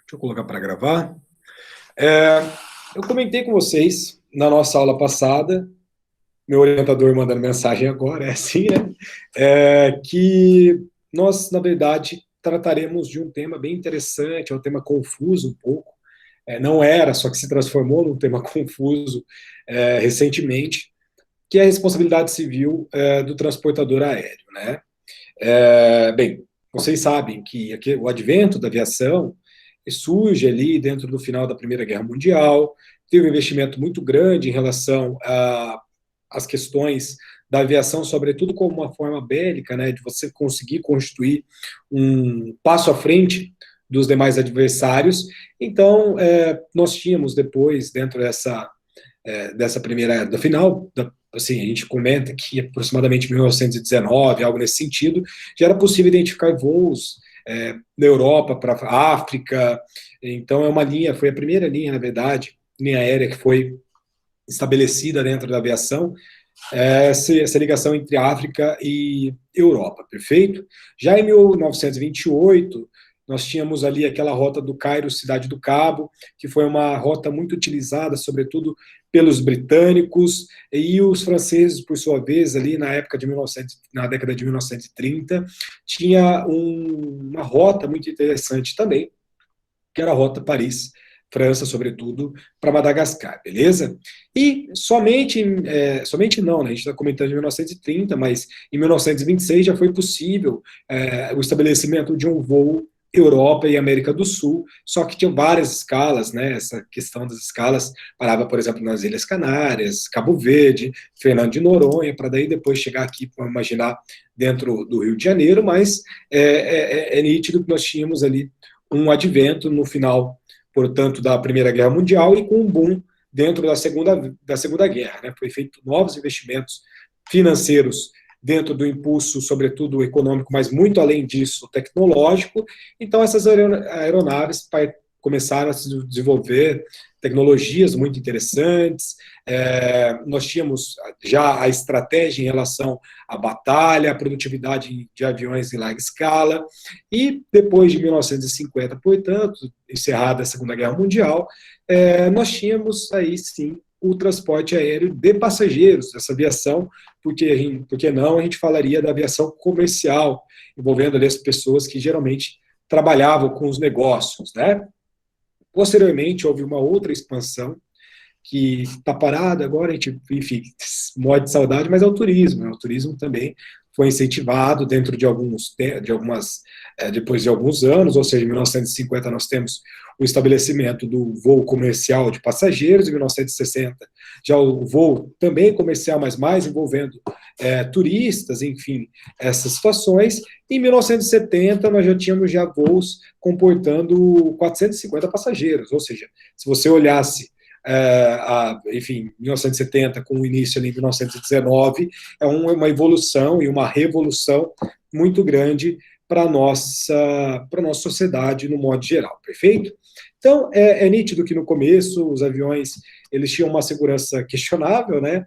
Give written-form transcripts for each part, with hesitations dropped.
Deixa eu colocar para gravar. É, eu comentei com vocês na nossa aula passada, meu orientador mandando mensagem agora, é assim, né? Que nós, na verdade, trataremos de um tema bem interessante, é um tema confuso um pouco. Não era, só que se transformou num tema confuso recentemente, que é a responsabilidade civil do transportador aéreo, né? Bem, vocês sabem que o advento da aviação surge ali dentro do final da Primeira Guerra Mundial, teve um investimento muito grande em relação às questões da aviação, sobretudo como uma forma bélica, né, de você conseguir constituir um passo à frente dos demais adversários. Então, nós tínhamos depois, dentro dessa primeira, do final, assim, a gente comenta que aproximadamente 1919, algo nesse sentido, já era possível identificar voos da Europa para a África. Então é uma linha, foi a primeira linha, na verdade, linha aérea que foi estabelecida dentro da aviação, essa ligação entre África e Europa, perfeito? Já em 1928, nós tínhamos ali aquela rota do Cairo, Cidade do Cabo, que foi uma rota muito utilizada, sobretudo pelos britânicos e os franceses, por sua vez, ali na época de 1900, na década de 1930, tinha uma rota muito interessante também, que era a rota Paris, França, sobretudo, para Madagascar, beleza? E somente não, né? A gente está comentando em 1930, mas em 1926 já foi possível o estabelecimento de um voo Europa e América do Sul, só que tinha várias escalas, né? Essa questão das escalas parava, por exemplo, nas Ilhas Canárias, Cabo Verde, Fernando de Noronha, para daí depois chegar aqui, para imaginar, dentro do Rio de Janeiro, mas é nítido que nós tínhamos ali um advento no final, portanto, da Primeira Guerra Mundial e com um boom dentro da segunda Guerra. Né? Foi feito novos investimentos financeiros dentro do impulso, sobretudo econômico, mas muito além disso, tecnológico. Então, essas aeronaves começaram a se desenvolver tecnologias muito interessantes. Nós tínhamos já a estratégia em relação à batalha, a produtividade de aviões em larga escala, e depois de 1950, portanto, encerrada a Segunda Guerra Mundial, nós tínhamos aí sim o transporte aéreo de passageiros, essa aviação, porque não a gente falaria da aviação comercial, envolvendo ali as pessoas que geralmente trabalhavam com os negócios, né? Posteriormente, houve uma outra expansão que está parada agora, a gente, enfim, morre de saudade, mas é o turismo, né? O turismo também foi incentivado dentro depois de alguns anos, ou seja, em 1950 nós temos o estabelecimento do voo comercial de passageiros, em 1960 já o voo também comercial, mas mais envolvendo turistas, enfim, essas situações. Em 1970 nós já tínhamos já voos comportando 450 passageiros, ou seja, se você olhasse enfim, 1970 com o início ali em 1919, é uma evolução e uma revolução muito grande para a nossa sociedade no modo geral, perfeito? Então, é nítido que no começo os aviões, eles tinham uma segurança questionável, né?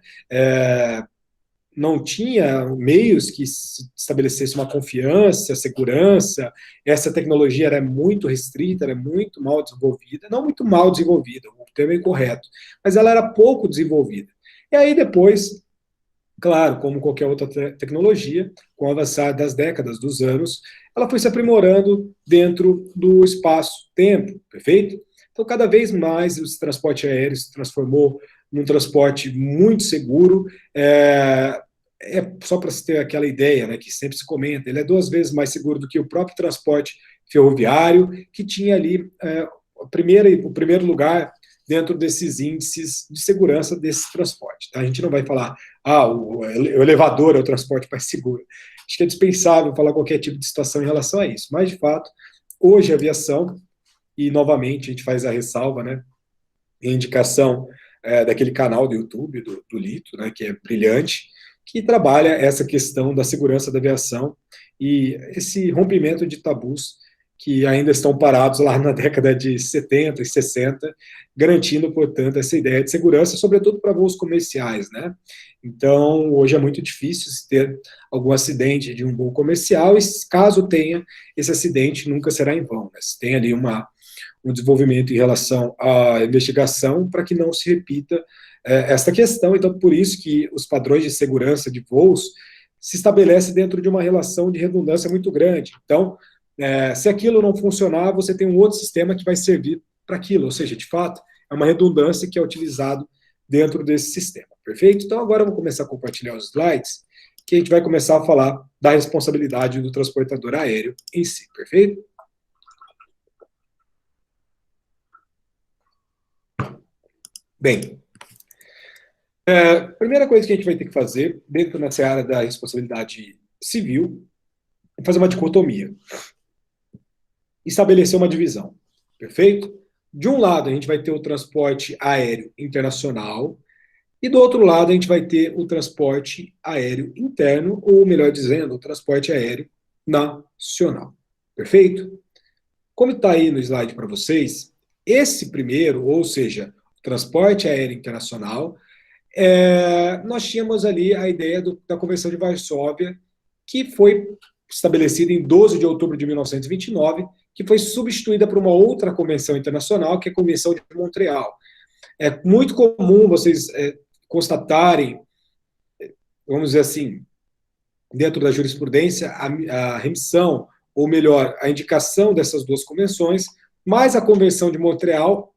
Não tinha meios que estabelecesse uma confiança, segurança, essa tecnologia era muito restrita, era muito mal desenvolvida, não muito mal desenvolvida, o termo é incorreto, mas ela era pouco desenvolvida. E aí depois, claro, como qualquer outra tecnologia, com o avançar das décadas, dos anos, ela foi se aprimorando dentro do espaço-tempo, perfeito? Então, cada vez mais o transporte aéreo se transformou num transporte muito seguro, só para se ter aquela ideia, né, que sempre se comenta, ele é 2 vezes mais seguro do que o próprio transporte ferroviário, que tinha ali o primeiro lugar dentro desses índices de segurança desse transporte. Tá? A gente não vai falar, o elevador é o transporte mais seguro. Acho que é dispensável falar qualquer tipo de situação em relação a isso, mas, de fato, hoje a aviação, e novamente a gente faz a ressalva, né, a indicação daquele canal do YouTube, do Lito, né, que é brilhante, que trabalha essa questão da segurança da aviação e esse rompimento de tabus que ainda estão parados lá na década de 70 e 60, garantindo, portanto, essa ideia de segurança, sobretudo para voos comerciais, né? Então, hoje é muito difícil ter algum acidente de um voo comercial, e caso tenha, esse acidente nunca será em vão, né? Se tem ali um desenvolvimento em relação à investigação para que não se repita esta questão. Então, por isso que os padrões de segurança de voos se estabelecem dentro de uma relação de redundância muito grande. Então, se aquilo não funcionar, você tem um outro sistema que vai servir para aquilo, ou seja, de fato, é uma redundância que é utilizado dentro desse sistema, perfeito? Então, agora eu vou começar a compartilhar os slides, que a gente vai começar a falar da responsabilidade do transportador aéreo em si, perfeito? Bem, primeira coisa que a gente vai ter que fazer, dentro dessa área da responsabilidade civil, é fazer uma dicotomia. Estabelecer uma divisão, perfeito? De um lado, a gente vai ter o transporte aéreo internacional, e do outro lado, a gente vai ter o transporte aéreo interno, ou melhor dizendo, o transporte aéreo nacional. Perfeito? Como está aí no slide para vocês, esse primeiro, ou seja, o transporte aéreo internacional, nós tínhamos ali a ideia da Convenção de Varsóvia, que foi estabelecida em 12 de outubro de 1929, que foi substituída por uma outra convenção internacional, que é a Convenção de Montreal. É muito comum vocês constatarem, vamos dizer assim, dentro da jurisprudência, a remissão, ou melhor, a indicação dessas duas convenções, mas a Convenção de Montreal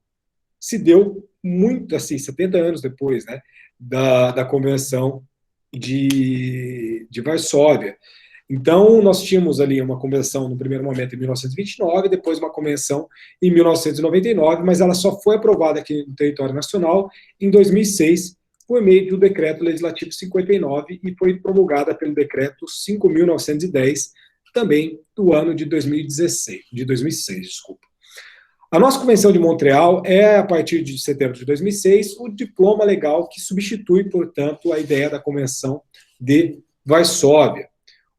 se deu muito, assim, 70 anos depois, né, da Convenção de Varsóvia. Então, nós tínhamos ali uma convenção no primeiro momento em 1929, depois uma convenção em 1999, mas ela só foi aprovada aqui no território nacional em 2006, por meio do Decreto Legislativo 59, e foi promulgada pelo Decreto 5.910, também do ano de 2006, desculpa. A nossa Convenção de Montreal é, a partir de setembro de 2006, o diploma legal que substitui, portanto, a ideia da Convenção de Varsóvia.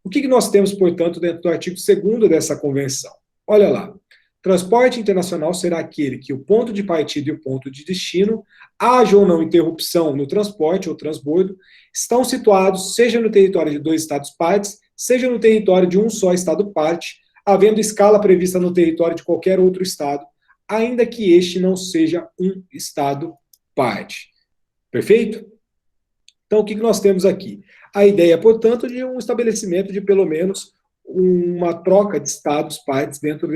O que nós temos, portanto, dentro do artigo 2º dessa convenção? Olha lá. Transporte internacional será aquele que o ponto de partida e o ponto de destino, haja ou não interrupção no transporte ou transbordo, estão situados seja no território de 2 estados-partes, seja no território de um só estado-parte, havendo escala prevista no território de qualquer outro estado, ainda que este não seja um estado-parte. Perfeito? Então, o que nós temos aqui? A ideia, portanto, de um estabelecimento de pelo menos uma troca de estados-partes dentro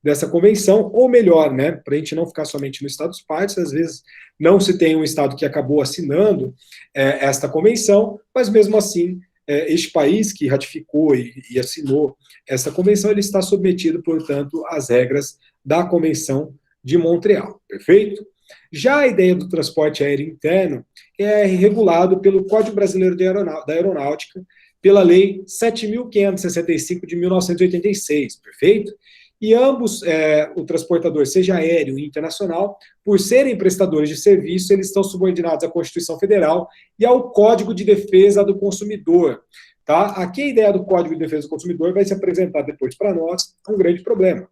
dessa convenção, ou melhor, né, para a gente não ficar somente no estados-partes, às vezes não se tem um estado que acabou assinando esta convenção, mas mesmo assim, este país que ratificou e assinou essa convenção, ele está submetido, portanto, às regras da Convenção de Montreal, perfeito? Já a ideia do transporte aéreo interno é regulado pelo Código Brasileiro da Aeronáutica, pela Lei 7.565 de 1986, perfeito? E ambos, o transportador, seja aéreo e internacional, por serem prestadores de serviço, eles estão subordinados à Constituição Federal e ao Código de Defesa do Consumidor. Tá? Aqui a ideia do Código de Defesa do Consumidor vai se apresentar depois para nós um grande problema,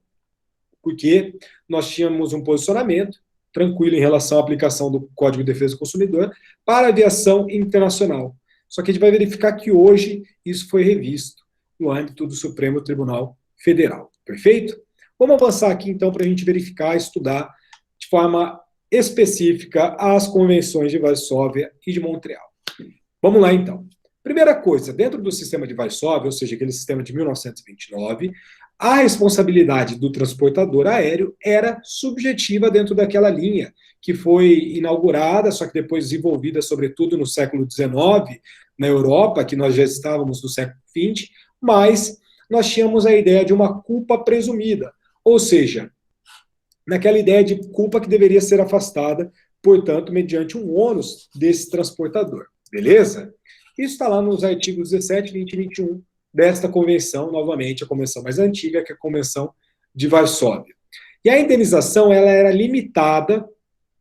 porque nós tínhamos um posicionamento tranquilo em relação à aplicação do Código de Defesa do Consumidor para a aviação internacional. Só que a gente vai verificar que hoje isso foi revisto no âmbito do Supremo Tribunal Federal. Perfeito? Vamos avançar aqui, então, para a gente verificar, estudar de forma específica as convenções de Varsóvia e de Montreal. Vamos lá, então. Primeira coisa, dentro do sistema de Varsóvia, ou seja, aquele sistema de 1929, a responsabilidade do transportador aéreo era subjetiva dentro daquela linha, que foi inaugurada, só que depois desenvolvida, sobretudo no século XIX, na Europa, que nós já estávamos no século XX, mas nós tínhamos a ideia de uma culpa presumida, ou seja, naquela ideia de culpa que deveria ser afastada, portanto, mediante um ônus desse transportador. Beleza? Isso está lá nos artigos 17, 20 e 21 desta convenção, novamente, a convenção mais antiga, que é a Convenção de Varsóvia. E a indenização, ela era limitada,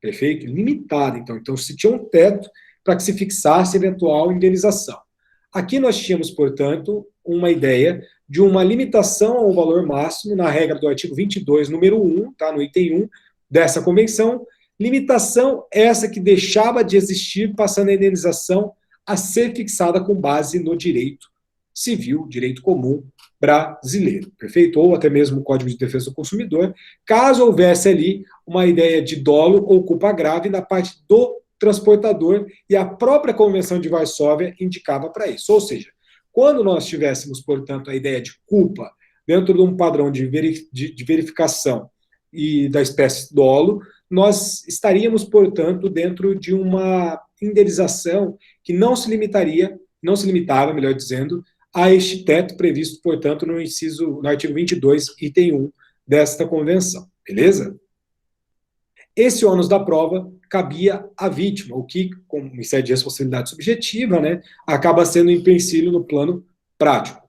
perfeito? Limitada, então se tinha um teto para que se fixasse eventual indenização. Aqui nós tínhamos, portanto, uma ideia de uma limitação ao valor máximo, na regra do artigo 22, número 1, tá, no item 1 dessa convenção, limitação essa que deixava de existir, passando a indenização a ser fixada com base no direito Civil, Direito Comum brasileiro, perfeito? Ou até mesmo o Código de Defesa do Consumidor, caso houvesse ali uma ideia de dolo ou culpa grave na parte do transportador, e a própria Convenção de Varsóvia indicava para isso. Ou seja, quando nós tivéssemos, portanto, a ideia de culpa dentro de um padrão de verificação e da espécie dolo, nós estaríamos, portanto, dentro de uma indenização que não se limitava, melhor dizendo, a este teto previsto, portanto, no artigo 22, item 1 desta convenção, beleza? Esse ônus da prova cabia à vítima, o que, como Ministério de Responsabilidade Subjetiva, né, acaba sendo um empecilho no plano prático.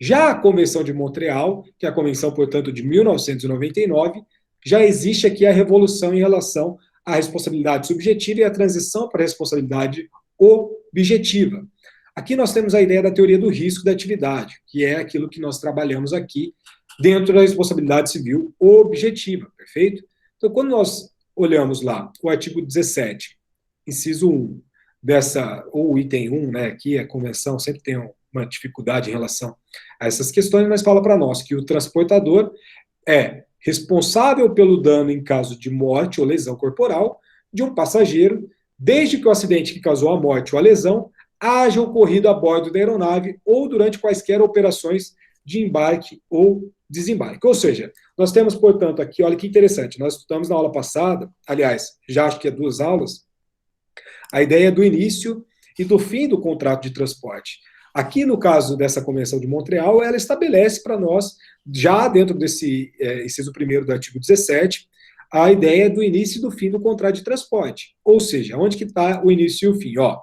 Já a Convenção de Montreal, que é a convenção, portanto, de 1999, já existe aqui a revolução em relação à responsabilidade subjetiva e a transição para a responsabilidade objetiva. Aqui nós temos a ideia da teoria do risco da atividade, que é aquilo que nós trabalhamos aqui dentro da responsabilidade civil objetiva, perfeito? Então, quando nós olhamos lá o artigo 17, inciso 1, ou item 1, né, aqui a convenção sempre tem uma dificuldade em relação a essas questões, mas fala para nós que o transportador é responsável pelo dano em caso de morte ou lesão corporal de um passageiro, desde que o acidente que causou a morte ou a lesão haja ocorrido a bordo da aeronave ou durante quaisquer operações de embarque ou desembarque. Ou seja, nós temos, portanto, aqui, olha que interessante, nós estudamos na aula passada, aliás, já acho que é 2 aulas, a ideia do início e do fim do contrato de transporte. Aqui, no caso dessa Convenção de Montreal, ela estabelece para nós, já dentro desse inciso 1º do artigo 17, a ideia do início e do fim do contrato de transporte. Ou seja, onde que está o início e o fim? Ó,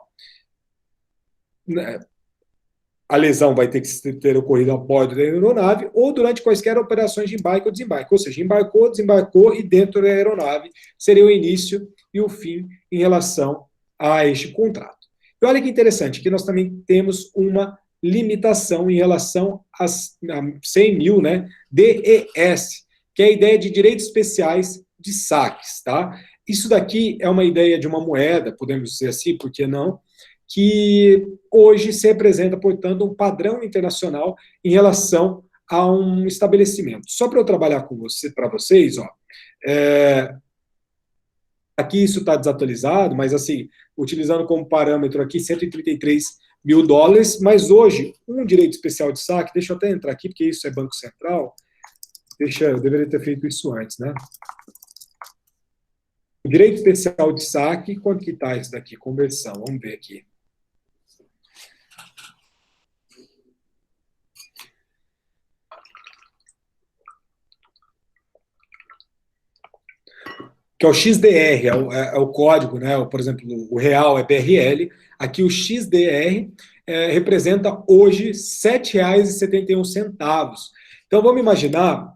a lesão vai ter que ter ocorrido a bordo da aeronave ou durante quaisquer operações de embarque ou desembarque. Ou seja, embarcou, desembarcou e dentro da aeronave seria o início e o fim em relação a este contrato. E olha que interessante, que nós também temos uma limitação em relação às 100 mil, né, DES, que é a ideia de direitos especiais de saques, tá? Isso daqui é uma ideia de uma moeda, podemos dizer assim, por que não? Que hoje se representa, portanto, um padrão internacional em relação a um estabelecimento. Só para eu trabalhar com para vocês, ó, aqui isso está desatualizado, mas assim, utilizando como parâmetro aqui 133 mil dólares, mas hoje, um direito especial de saque, deixa eu até entrar aqui, porque isso é Banco Central, eu deveria ter feito isso antes, né? O direito especial de saque, quanto que está isso daqui? Conversão, vamos ver aqui. Que é o XDR, é o código, né? Por exemplo, o real é BRL, aqui o XDR representa hoje R$ 7,71. Então, vamos imaginar,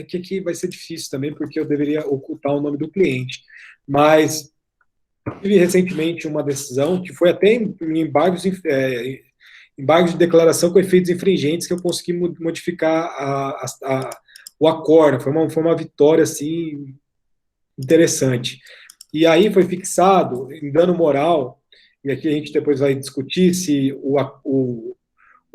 que aqui vai ser difícil também, porque eu deveria ocultar o nome do cliente, mas tive recentemente uma decisão que foi até em embargos de declaração com efeitos infringentes que eu consegui modificar o acordo, foi uma vitória, assim, interessante. E aí foi fixado em dano moral, e aqui a gente depois vai discutir se o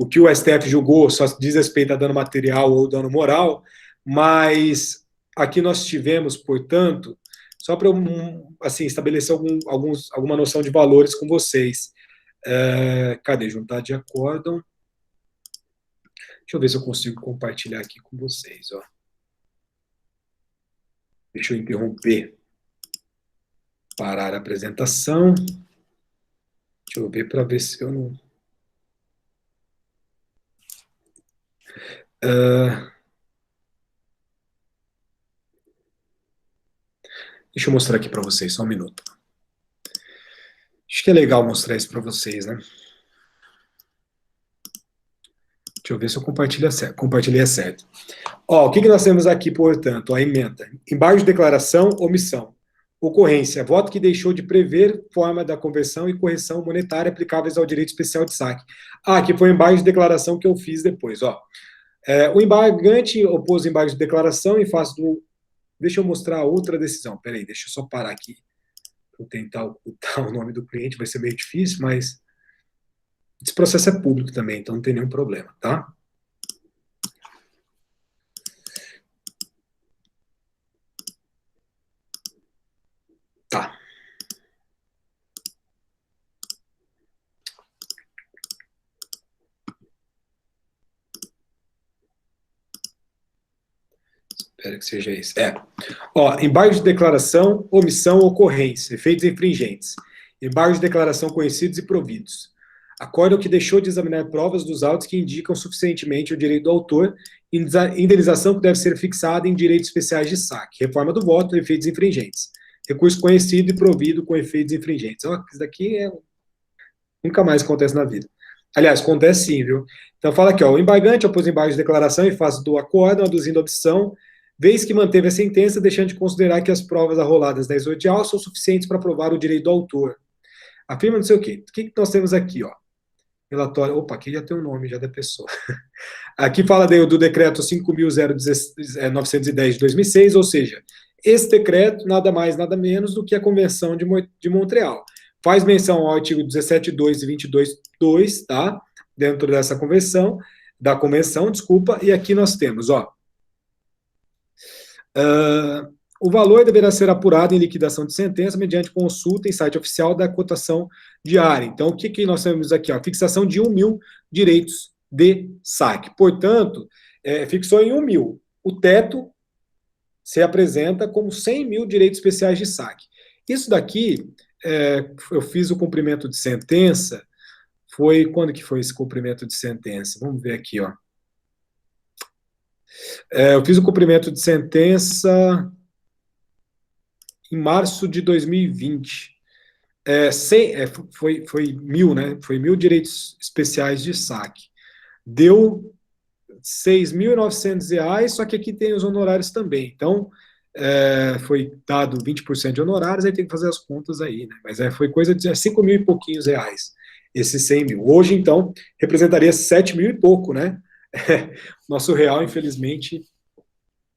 que o STF julgou só diz respeito a dano material ou dano moral, mas aqui nós tivemos, portanto, só para eu assim, estabelecer alguma noção de valores com vocês. Cadê? Juntar de acórdão. Deixa eu ver se eu consigo compartilhar aqui com vocês. Ó. Deixa eu interromper. Parar a apresentação. Deixa eu ver para ver se eu não... Deixa eu mostrar aqui para vocês, só um minuto. Acho que é legal mostrar isso para vocês, né? Deixa eu ver se eu compartilhei certo. Ó, o que nós temos aqui, portanto? A emenda. Embargo de declaração, omissão. Ocorrência. Voto que deixou de prever forma da conversão e correção monetária aplicáveis ao direito especial de saque. Aqui foi o embargo de declaração que eu fiz depois, ó. O embargante opôs o embargo de declaração em face do... Deixa eu mostrar outra decisão. Peraí, deixa eu só parar aqui. Vou tentar ocultar o nome do cliente, vai ser meio difícil, mas... Esse processo é público também, então não tem nenhum problema, tá? Tá. Espero que seja isso. Ó, embargo de declaração, omissão, ocorrência, efeitos infringentes. Embargo de declaração conhecidos e providos. Acórdão que deixou de examinar provas dos autos que indicam suficientemente o direito do autor, indenização que deve ser fixada em direitos especiais de saque, reforma do voto, efeitos infringentes. Recurso conhecido e provido com efeitos infringentes. Ó, isso daqui nunca mais acontece na vida. Aliás, acontece sim, viu? Então fala aqui, ó, o embargante opôs embargo de declaração em face do acórdão, aduzindo a opção, vez que manteve a sentença, deixando de considerar que as provas arroladas na exordial são suficientes para provar o direito do autor. Afirma não sei o quê. O que nós temos aqui, ó? Relatório. Opa, aqui já tem o nome já da pessoa. Aqui fala do decreto 5.910 de 2006, ou seja, esse decreto nada mais, nada menos do que a Convenção de Montreal. Faz menção ao artigo 17.2 e 22.2, tá? Dentro dessa convenção, desculpa, e aqui nós temos, ó, o valor deverá ser apurado em liquidação de sentença mediante consulta em site oficial da cotação diária. Então, o que nós temos aqui? Ó, fixação de 1.000 direitos de saque. Portanto, fixou em 1.000. O teto se apresenta como 100.000 direitos especiais de saque. Isso daqui, eu fiz o cumprimento de sentença, quando que foi esse cumprimento de sentença? Vamos ver aqui, ó. Eu fiz o cumprimento de sentença em março de 2020. Foi 1.000, né? Foi 1.000 direitos especiais de saque. Deu R$6.900, só que aqui tem os honorários também. Então, foi dado 20% de honorários, aí tem que fazer as contas aí, né? Mas foi coisa de 5 mil e pouquinhos reais, esses 100 mil. Hoje, então, representaria 7 mil e pouco, né? Nosso real, infelizmente,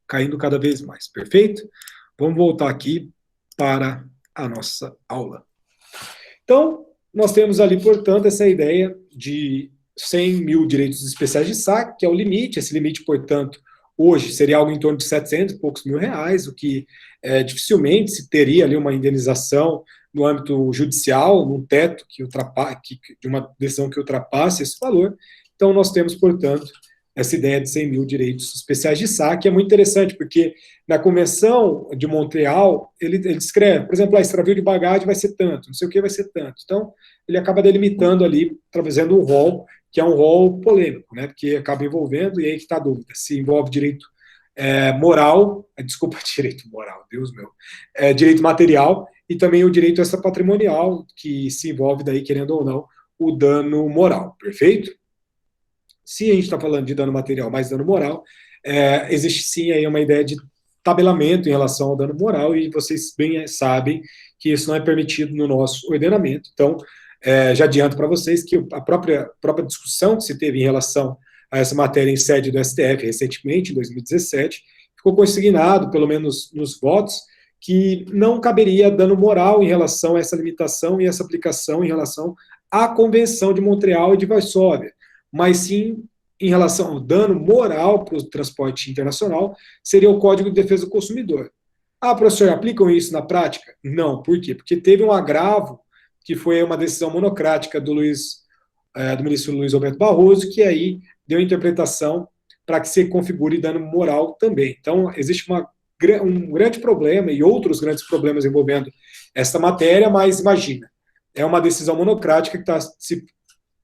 caindo cada vez mais. Perfeito? Vamos voltar aqui para a nossa aula. Então, nós temos ali, portanto, essa ideia de 100.000 direitos especiais de saque, que é o limite. Esse limite, portanto, hoje seria algo em torno de 700 e poucos mil reais, o que dificilmente se teria ali uma indenização no âmbito judicial, num teto de uma decisão que ultrapasse esse valor. Então, nós temos, portanto, essa ideia de 100.000 direitos especiais de saque. É muito interessante, porque na Convenção de Montreal, ele descreve, por exemplo, extravio de bagagem vai ser tanto, não sei o que vai ser tanto. Então, ele acaba delimitando ali, trazendo um rol, que é um rol polêmico, né, porque acaba envolvendo, e aí que está a dúvida, se envolve direito moral, desculpa, direito moral, Deus meu, direito material, e também o direito extrapatrimonial, que se envolve daí, querendo ou não, o dano moral, perfeito? Se a gente está falando de dano material mais dano moral, existe sim aí uma ideia de tabelamento em relação ao dano moral, e vocês bem sabem que isso não é permitido no nosso ordenamento. Então, já adianto para vocês que a própria discussão que se teve em relação a essa matéria em sede do STF recentemente, em 2017, ficou consignado, pelo menos nos votos, que não caberia dano moral em relação a essa limitação e essa aplicação em relação à Convenção de Montreal e de Varsóvia, mas sim em relação ao dano moral para o transporte internacional, seria o Código de Defesa do Consumidor. Ah, professor, aplicam isso na prática? Não, por quê? Porque teve um agravo, que foi uma decisão monocrática do ministro Luiz Roberto Barroso, que aí deu interpretação para que se configure dano moral também. Então, existe um grande problema e outros grandes problemas envolvendo esta matéria, mas imagina, é uma decisão monocrática que está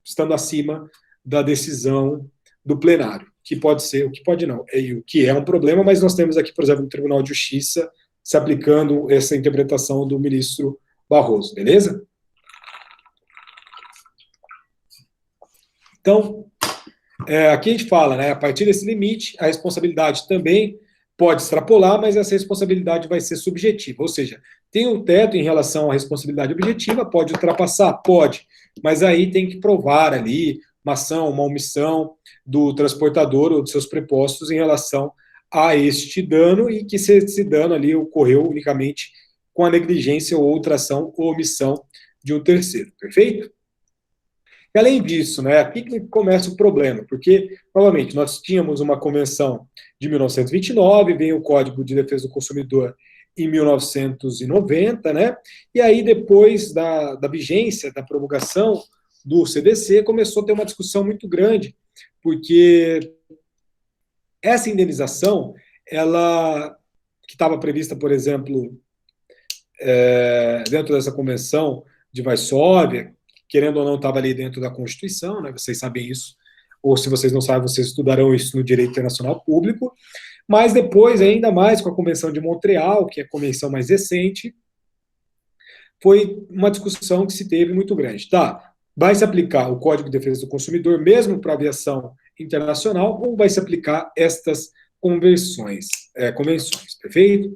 estando acima da decisão do plenário, que pode ser, o que pode não, o que é um problema, mas nós temos aqui, por exemplo, o Tribunal de Justiça se aplicando essa interpretação do ministro Barroso, beleza? Então, aqui a gente fala, né, a partir desse limite, a responsabilidade também pode extrapolar, mas essa responsabilidade vai ser subjetiva, ou seja, tem um teto em relação à responsabilidade objetiva, pode ultrapassar? Pode, mas aí tem que provar ali uma ação, uma omissão do transportador ou dos seus prepostos em relação a este dano, e que esse dano ali ocorreu unicamente com a negligência ou outra ação ou omissão de um terceiro, perfeito? E além disso, né, aqui que começa o problema, porque, novamente, nós tínhamos uma convenção de 1929, vem o Código de Defesa do Consumidor em 1990, né, e aí depois da vigência, da promulgação do CDC, começou a ter uma discussão muito grande, porque essa indenização, ela, que estava prevista, por exemplo, dentro dessa convenção de Varsóvia, querendo ou não, estava ali dentro da Constituição, né? Vocês sabem isso, ou se vocês não sabem, vocês estudarão isso no direito internacional público, mas depois, ainda mais com a Convenção de Montreal, que é a convenção mais recente, foi uma discussão que se teve muito grande. Tá, vai se aplicar o Código de Defesa do Consumidor mesmo para a aviação internacional, ou vai se aplicar estas convenções, perfeito?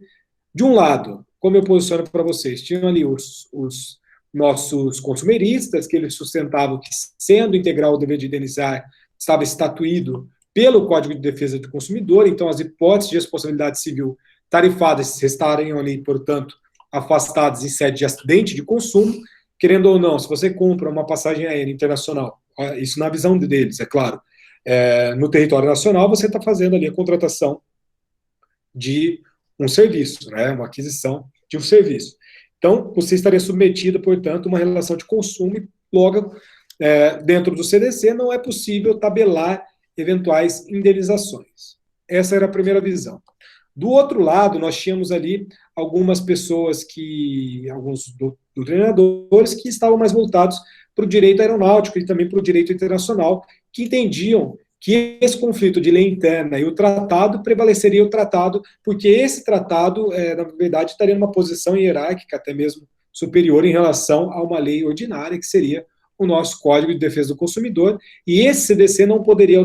De um lado, como eu posiciono para vocês, tinham ali os nossos consumeristas, que eles sustentavam que, sendo integral o dever de indenizar, estava estatuído pelo Código de Defesa do Consumidor, então as hipóteses de responsabilidade civil tarifadas estariam ali, portanto, afastadas em sede de acidente de consumo, querendo ou não, se você compra uma passagem aérea internacional, isso na visão deles, é claro, no território nacional, você está fazendo ali a contratação de um serviço, né, uma aquisição de um serviço. Então, você estaria submetido, portanto, a uma relação de consumo e, logo, dentro do CDC, não é possível tabelar eventuais indenizações. Essa era a primeira visão. Do outro lado, nós tínhamos ali algumas pessoas alguns doutrinadores que estavam mais voltados para o direito aeronáutico e também para o direito internacional, que entendiam que esse conflito de lei interna e o tratado prevaleceria o tratado, porque esse tratado, na verdade, estaria numa posição hierárquica, até mesmo superior em relação a uma lei ordinária, que seria o nosso Código de Defesa do Consumidor, e esse CDC não poderia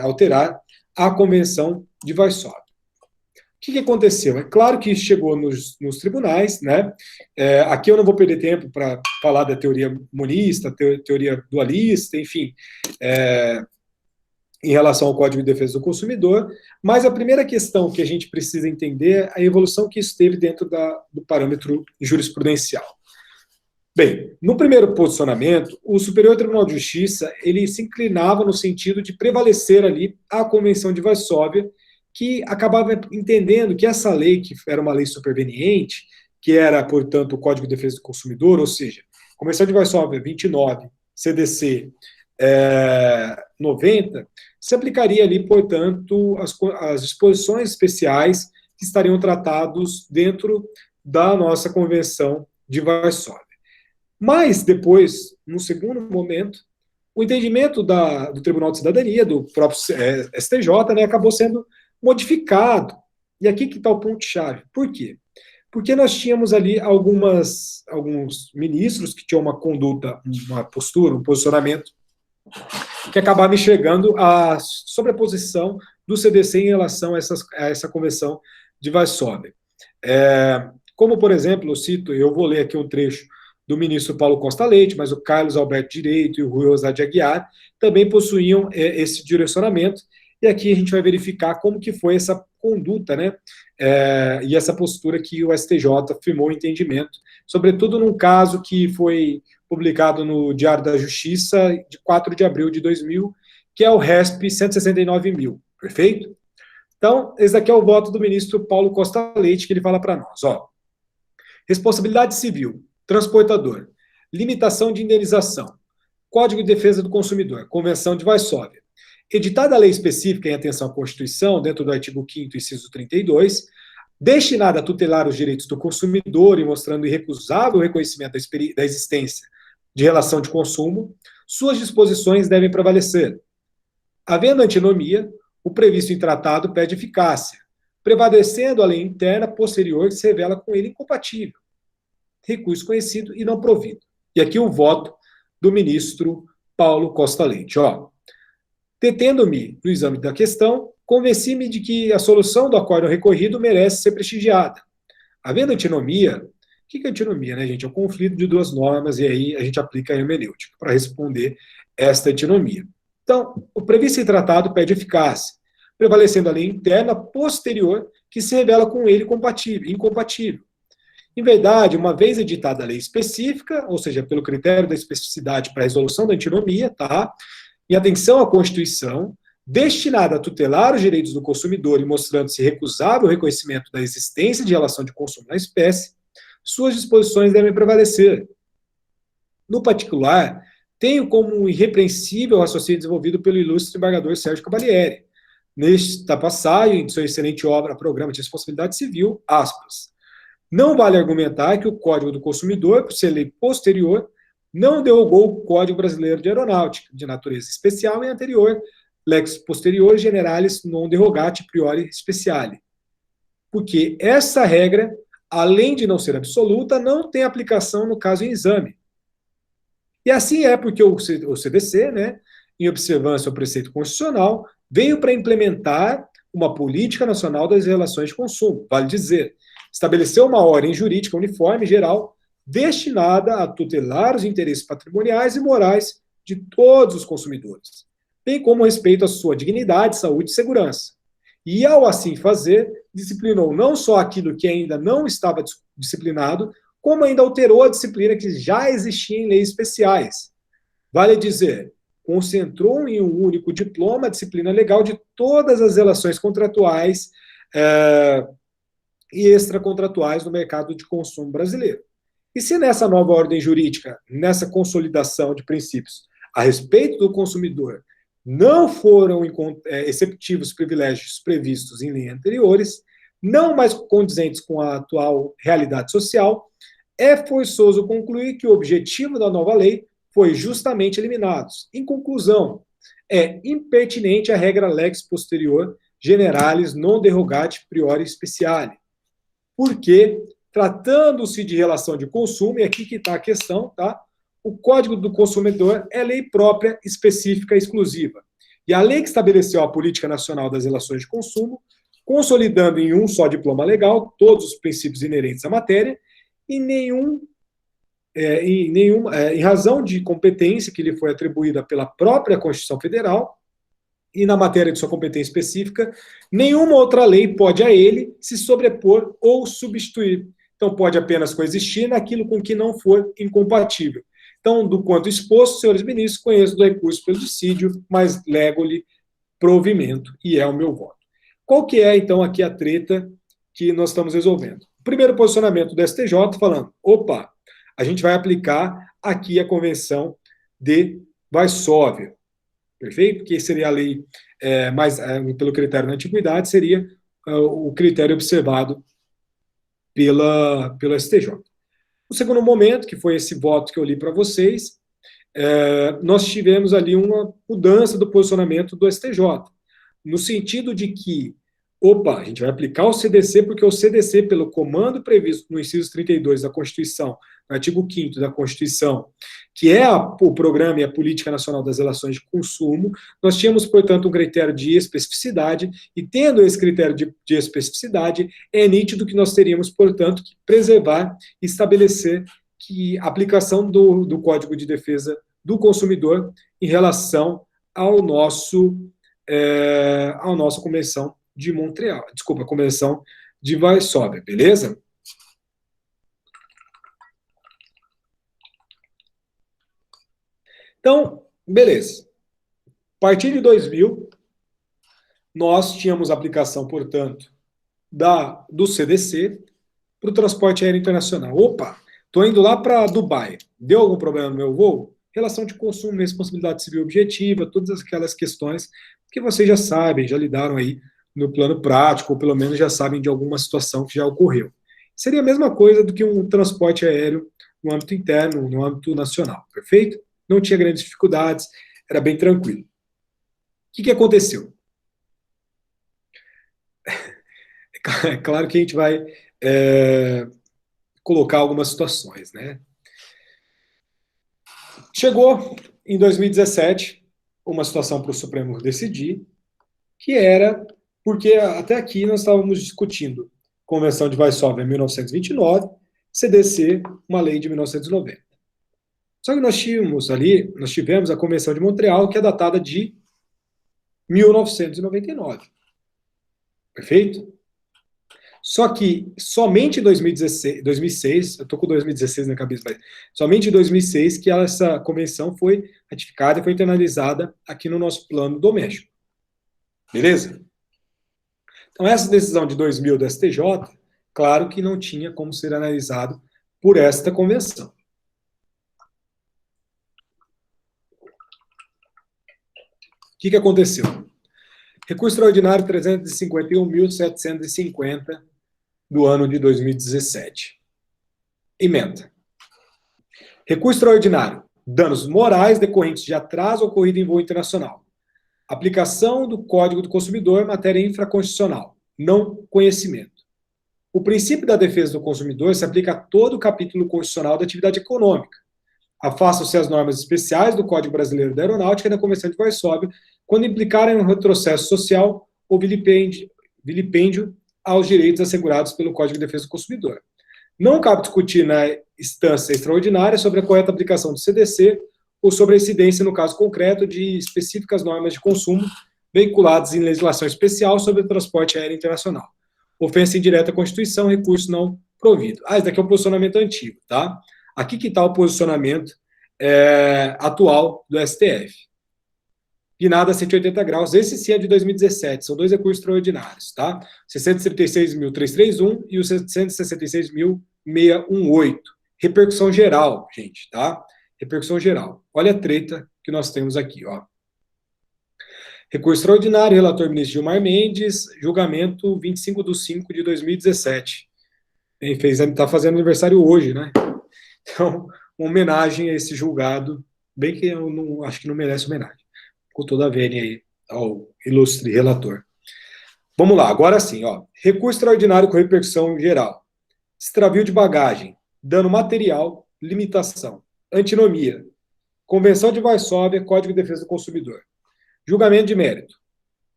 alterar a Convenção de Varsóvia. O que aconteceu? É claro que chegou nos tribunais, né? Aqui eu não vou perder tempo para falar da teoria monista, teoria dualista, enfim, em relação ao Código de Defesa do Consumidor, mas a primeira questão que a gente precisa entender é a evolução que isso teve dentro do parâmetro jurisprudencial. Bem, no primeiro posicionamento, o Superior Tribunal de Justiça, ele se inclinava no sentido de prevalecer ali a Convenção de Varsóvia, que acabava entendendo que essa lei, que era uma lei superveniente, que era, portanto, o Código de Defesa do Consumidor, ou seja, Convenção de Varsóvia 29, CDC 90, se aplicaria ali, portanto, as disposições especiais que estariam tratados dentro da nossa Convenção de Varsóvia. Mas depois, no segundo momento, o entendimento do Tribunal de Cidadania, do próprio STJ, né, acabou sendo modificado. E aqui que está o ponto-chave. Por quê? Porque nós tínhamos ali alguns ministros que tinham uma conduta, uma postura, um posicionamento, que acabavam enxergando a sobreposição do CDC em relação a essa Convenção de Varsóvia. Como, por exemplo, eu vou ler aqui um trecho do ministro Paulo Costa Leite, mas o Carlos Alberto Direito e o Rui Rosado Aguiar também possuíam esse direcionamento, e aqui a gente vai verificar como que foi essa conduta, né, e essa postura que o STJ firmou o entendimento, sobretudo num caso que foi publicado no Diário da Justiça de 4 de abril de 2000, que é o RESP 169.000, perfeito? Então, esse daqui é o voto do ministro Paulo Costa Leite, que ele fala para nós, ó. Responsabilidade civil, transportador, limitação de indenização, Código de Defesa do Consumidor, Convenção de Varsóvia. Editada a lei específica em atenção à Constituição, dentro do artigo 5º, inciso 32, destinada a tutelar os direitos do consumidor e mostrando irrecusável reconhecimento da existência de relação de consumo, suas disposições devem prevalecer. Havendo antinomia, o previsto em tratado perde eficácia, prevalecendo a lei interna posterior que se revela com ele incompatível. Recurso conhecido e não provido. E aqui o voto do ministro Paulo Costa Leite. Detendo-me no exame da questão, convenci-me de que a solução do acórdão recorrido merece ser prestigiada. Havendo antinomia, o que é antinomia, né, gente? É o conflito de duas normas, e aí a gente aplica a hermenêutica para responder esta antinomia. Então, o previsto em tratado perde eficácia, prevalecendo a lei interna posterior que se revela com ele incompatível. Em verdade, uma vez editada a lei específica, ou seja, pelo critério da especificidade para a resolução da antinomia, tá? Em atenção à Constituição, destinada a tutelar os direitos do consumidor e mostrando-se recusável o reconhecimento da existência de relação de consumo na espécie, suas disposições devem prevalecer. No particular, tenho como um irrepreensível o raciocínio desenvolvido pelo ilustre embargador Sérgio Cavalieri, nesta passagem de sua excelente obra Programa de Responsabilidade Civil, aspas. Não vale argumentar que o Código do Consumidor, por ser lei posterior, não derrogou o Código Brasileiro de Aeronáutica, de natureza especial e anterior, lex posterior generalis non derogati priori speciali. Porque essa regra, além de não ser absoluta, não tem aplicação no caso em exame. E assim é porque o CDC, né, em observância ao preceito constitucional, veio para implementar uma política nacional das relações de consumo, vale dizer, estabeleceu uma ordem jurídica uniforme geral destinada a tutelar os interesses patrimoniais e morais de todos os consumidores, bem como respeito à sua dignidade, saúde e segurança. E, ao assim fazer, disciplinou não só aquilo que ainda não estava disciplinado, como ainda alterou a disciplina que já existia em leis especiais. Vale dizer, concentrou em um único diploma a disciplina legal de todas as relações contratuais e extracontratuais no mercado de consumo brasileiro. E se nessa nova ordem jurídica, nessa consolidação de princípios a respeito do consumidor, não foram exceptivos privilégios previstos em leis anteriores, não mais condizentes com a atual realidade social, é forçoso concluir que o objetivo da nova lei foi justamente eliminado. Em conclusão, é impertinente a regra lex posterior generalis non derogati priori speciali, porque, tratando-se de relação de consumo, e aqui que está a questão, tá? O Código do Consumidor é lei própria, específica e exclusiva. E a lei que estabeleceu a Política Nacional das Relações de Consumo, consolidando em um só diploma legal todos os princípios inerentes à matéria, em razão de competência que lhe foi atribuída pela própria Constituição Federal, e na matéria de sua competência específica, nenhuma outra lei pode a ele se sobrepor ou substituir. Então, pode apenas coexistir naquilo com que não for incompatível. Então, do quanto exposto, senhores ministros, conheço do recurso pelo dissídio, mas lego-lhe provimento, e é o meu voto. Qual que é, então, aqui a treta que nós estamos resolvendo? O primeiro posicionamento do STJ falando, opa, a gente vai aplicar aqui a Convenção de Varsóvia, perfeito? Que seria a lei, pelo critério da antiguidade, seria o critério observado pelo STJ. O segundo momento, que foi esse voto que eu li para vocês, nós tivemos ali uma mudança do posicionamento do STJ, no sentido de que, opa, a gente vai aplicar o CDC, porque o CDC, pelo comando previsto no inciso 32 da Constituição, no artigo 5º da Constituição, que é o Programa e a Política Nacional das Relações de Consumo, nós tínhamos, portanto, um critério de especificidade, e tendo esse critério de especificidade, é nítido que nós teríamos, portanto, que preservar e estabelecer que a aplicação do Código de Defesa do Consumidor em relação ao nossa Convenção de Montreal, desculpa, a Convenção de Varsóvia, beleza? Então, beleza. A partir de 2000, nós tínhamos aplicação, portanto, do CDC para o transporte aéreo internacional. Opa, estou indo lá para Dubai. Deu algum problema no meu voo? Relação de consumo, responsabilidade civil objetiva, todas aquelas questões que vocês já sabem, já lidaram aí no plano prático, ou pelo menos já sabem de alguma situação que já ocorreu. Seria a mesma coisa do que um transporte aéreo no âmbito interno, no âmbito nacional, perfeito? Não tinha grandes dificuldades, era bem tranquilo. O que aconteceu? É claro que a gente vai colocar algumas situações, né? Chegou em 2017 uma situação para o Supremo decidir, que era porque até aqui nós estávamos discutindo Convenção de Varsóvia em 1929, CDC, uma lei de 1990. Só que nós tivemos a Convenção de Montreal, que é datada de 1999. Perfeito? Só que somente em 2006, eu estou com 2016 na cabeça, mas somente em 2006 que essa convenção foi ratificada e foi internalizada aqui no nosso plano doméstico. Beleza? Então, essa decisão de 2000 do STJ, claro que não tinha como ser analisado por esta convenção. O que aconteceu? Recurso extraordinário 351.750 do ano de 2017. Emenda. Recurso extraordinário. Danos morais decorrentes de atraso ocorrido em voo internacional. Aplicação do Código do Consumidor, matéria infraconstitucional. Não conhecimento. O princípio da defesa do consumidor se aplica a todo o capítulo constitucional da atividade econômica. Afastam-se as normas especiais do Código Brasileiro da Aeronáutica e da Convenção de Varsóvia quando implicarem um retrocesso social ou vilipêndio aos direitos assegurados pelo Código de Defesa do Consumidor. Não cabe discutir na instância extraordinária sobre a correta aplicação do CDC ou sobre a incidência, no caso concreto, de específicas normas de consumo veiculadas em legislação especial sobre o transporte aéreo internacional. Ofensa indireta à Constituição, recurso não provido. Esse daqui é o posicionamento antigo, tá? Aqui que está o posicionamento atual do STF. Guinada a 180 graus, esse sim é de 2017, são dois recursos extraordinários, tá? 636.331 e o 666.618. Repercussão geral, gente, tá? Repercussão geral. Olha a treta que nós temos aqui, ó. Recurso extraordinário, relator ministro Gilmar Mendes, julgamento 25/5 de 2017. Está fazendo aniversário hoje, né? Então, uma homenagem a esse julgado, bem que eu não, acho que não merece homenagem, com toda a vênia aí ao ilustre relator. Vamos lá, agora sim, ó. Recurso extraordinário com repercussão geral. Extravio de bagagem, dano material, limitação, antinomia, Convenção de Varsóvia, Código de Defesa do Consumidor. Julgamento de mérito.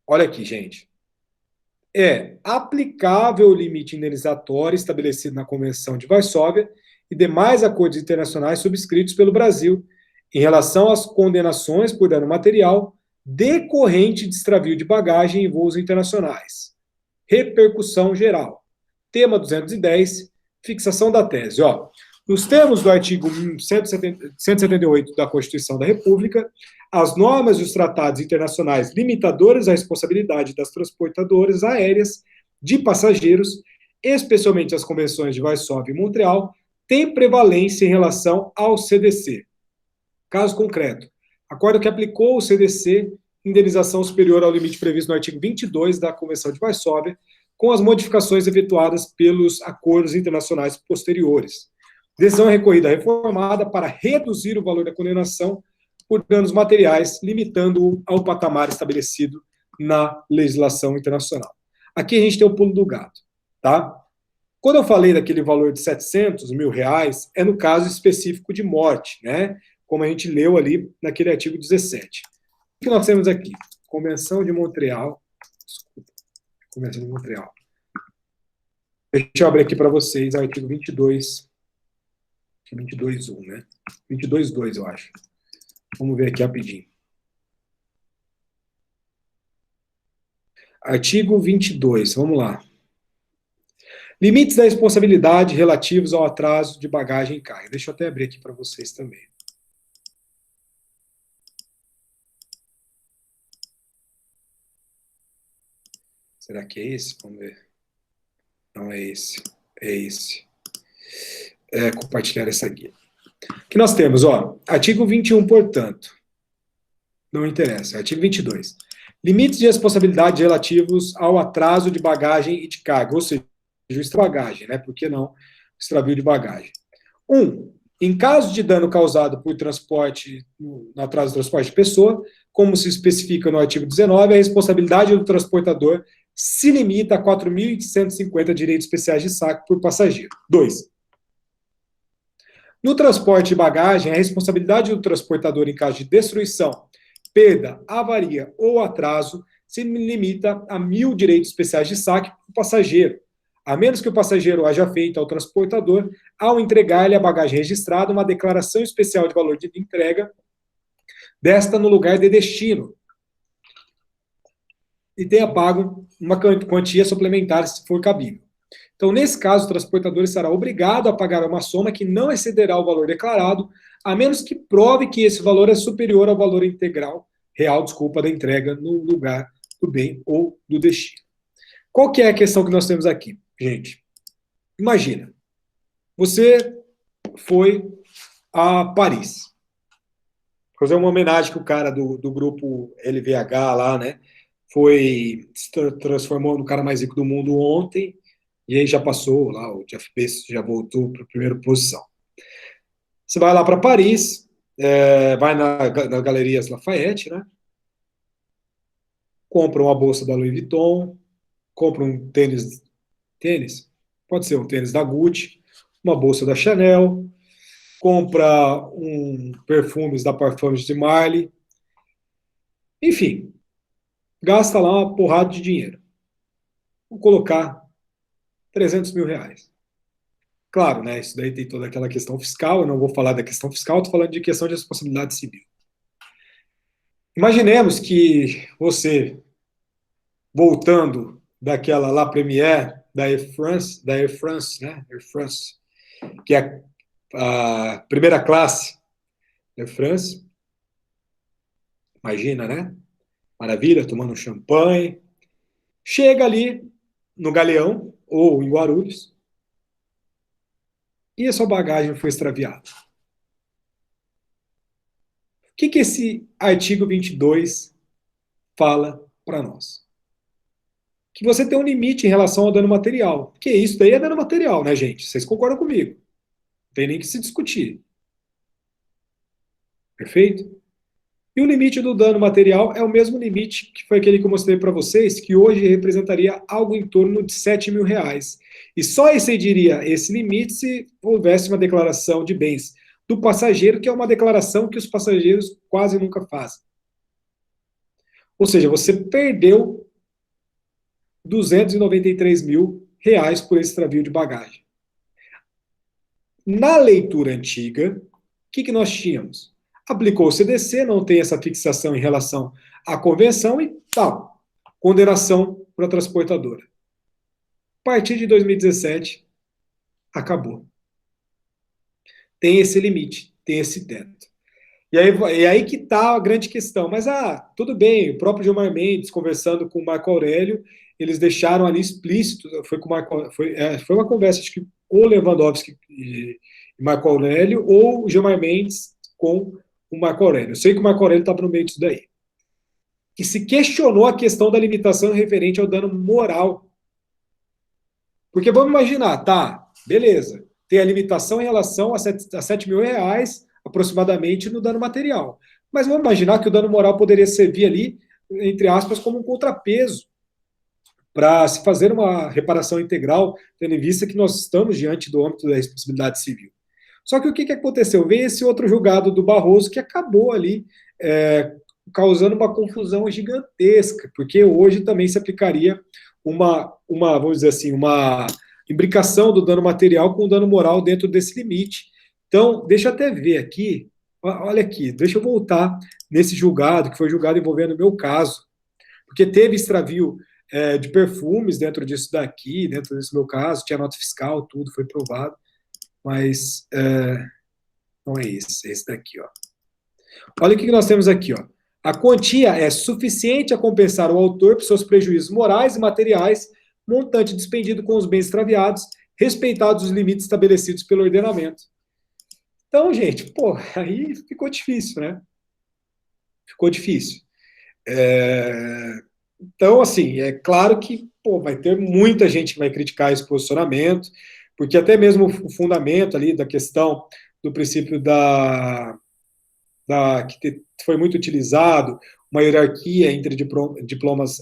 Olha aqui, gente. É aplicável o limite indenizatório estabelecido na Convenção de Varsóvia e demais acordos internacionais subscritos pelo Brasil em relação às condenações por dano material decorrente de extravio de bagagem em voos internacionais. Repercussão geral. Tema 210, fixação da tese. Ó, nos termos do artigo 178 da Constituição da República, as normas dos tratados internacionais limitadores à responsabilidade das transportadoras aéreas de passageiros, especialmente as convenções de Varsóvia e Montreal, têm prevalência em relação ao CDC. Caso concreto, acordo que aplicou o CDC, indenização superior ao limite previsto no artigo 22 da Convenção de Varsóvia, com as modificações efetuadas pelos acordos internacionais posteriores. Decisão recorrida reformada para reduzir o valor da condenação por danos materiais, limitando-o ao patamar estabelecido na legislação internacional. Aqui a gente tem o pulo do gato, tá? Quando eu falei daquele valor de R$700 mil, é no caso específico de morte, né? Como a gente leu ali naquele artigo 17. O que nós temos aqui? Convenção de Montreal. Desculpa. Convenção de Montreal. Deixa eu abrir aqui para vocês o artigo 22. 22.1, né? 22.2, eu acho. Vamos ver aqui rapidinho. Artigo 22, vamos lá. Limites da responsabilidade relativos ao atraso de bagagem e carga. Deixa eu até abrir aqui para vocês também. Será que é esse? Vamos ver. Não é esse. É esse. Compartilhar essa guia. O que nós temos, ó, artigo 21, portanto, não interessa, artigo 22. Limites de responsabilidade relativos ao atraso de bagagem e de carga, ou seja, o bagagem, né, por que não extravio de bagagem? 1. Em caso de dano causado por transporte, no atraso do transporte de pessoa, como se especifica no artigo 19, a responsabilidade do transportador se limita a 4.150 direitos especiais de saque por passageiro. 2. No transporte de bagagem, a responsabilidade do transportador em caso de destruição, perda, avaria ou atraso se limita a 1.000 direitos especiais de saque por passageiro, a menos que o passageiro haja feito ao transportador, ao entregar-lhe a bagagem registrada, uma declaração especial de valor de entrega desta no lugar de destino e tenha pago uma quantia suplementar se for cabível. Então, nesse caso, o transportador estará obrigado a pagar uma soma que não excederá o valor declarado, a menos que prove que esse valor é superior ao valor integral, real, desculpa, da entrega no lugar do bem ou do destino. Qual que é a questão que nós temos aqui? Gente, imagina, você foi a Paris, fazer uma homenagem que o cara do grupo LVH lá, né, se transformou no cara mais rico do mundo ontem, e aí já passou lá, o Jeff Bezos já voltou para a primeira posição. Você vai lá para Paris, vai na Galerias Lafayette, né, compra uma bolsa da Louis Vuitton, compra um tênis, pode ser um tênis da Gucci, uma bolsa da Chanel, compra um perfumes da Parfums de Marley, enfim, gasta lá uma porrada de dinheiro. Vou colocar 300 mil reais. Claro, né, isso daí tem toda aquela questão fiscal, eu não vou falar da questão fiscal, estou falando de questão de responsabilidade civil. Imaginemos que você, voltando daquela La Première da Air France, né, Air France, que é a primeira classe da Air France, imagina, né, maravilha, tomando um champanhe, chega ali no Galeão, ou em Guarulhos, e a sua bagagem foi extraviada. O que esse artigo 22 fala para nós? Que você tem um limite em relação ao dano material. Que isso daí é dano material, né, gente? Vocês concordam comigo? Não tem nem que se discutir. Perfeito? E o limite do dano material é o mesmo limite que foi aquele que eu mostrei para vocês, que hoje representaria algo em torno de 7 mil reais. E só excederia esse limite se houvesse uma declaração de bens do passageiro, que é uma declaração que os passageiros quase nunca fazem. Ou seja, você perdeu 293 mil reais por esse extravio de bagagem. Na leitura antiga, o que nós tínhamos? Aplicou o CDC, não tem essa fixação em relação à convenção e tal. Condenação para a transportadora. A partir de 2017, acabou. Tem esse limite, tem esse teto. E aí que está a grande questão. Mas, tudo bem, o próprio Gilmar Mendes, conversando com o Marco Aurélio, eles deixaram ali explícito, foi uma conversa, acho que ou Lewandowski e Marco Aurélio, ou o Gilmar Mendes com o Marco Aurélio. Eu sei que o Marco Aurélio estava no meio disso daí. Que se questionou a questão da limitação referente ao dano moral. Porque vamos imaginar, tá, beleza, tem a limitação em relação a 7 mil reais, aproximadamente, no dano material. Mas vamos imaginar que o dano moral poderia servir ali, entre aspas, como um contrapeso para se fazer uma reparação integral, tendo em vista que nós estamos diante do âmbito da responsabilidade civil. Só que o que aconteceu? Veio esse outro julgado do Barroso que acabou ali causando uma confusão gigantesca, porque hoje também se aplicaria vamos dizer assim, uma imbricação do dano material com o dano moral dentro desse limite. Então, deixa eu até ver aqui, olha aqui, deixa eu voltar nesse julgado, que foi julgado envolvendo o meu caso, porque teve extravio de perfumes dentro disso daqui, dentro desse meu caso, tinha nota fiscal, tudo foi provado, mas não é esse, é esse daqui, ó. Olha o que nós temos aqui, ó. A quantia é suficiente a compensar o autor por seus prejuízos morais e materiais, montante despendido com os bens extraviados, respeitados os limites estabelecidos pelo ordenamento. Então, gente, aí ficou difícil, né? Ficou difícil. Então, assim, é claro que vai ter muita gente que vai criticar esse posicionamento, porque até mesmo o fundamento ali da questão do princípio que foi muito utilizado, uma hierarquia entre diplomas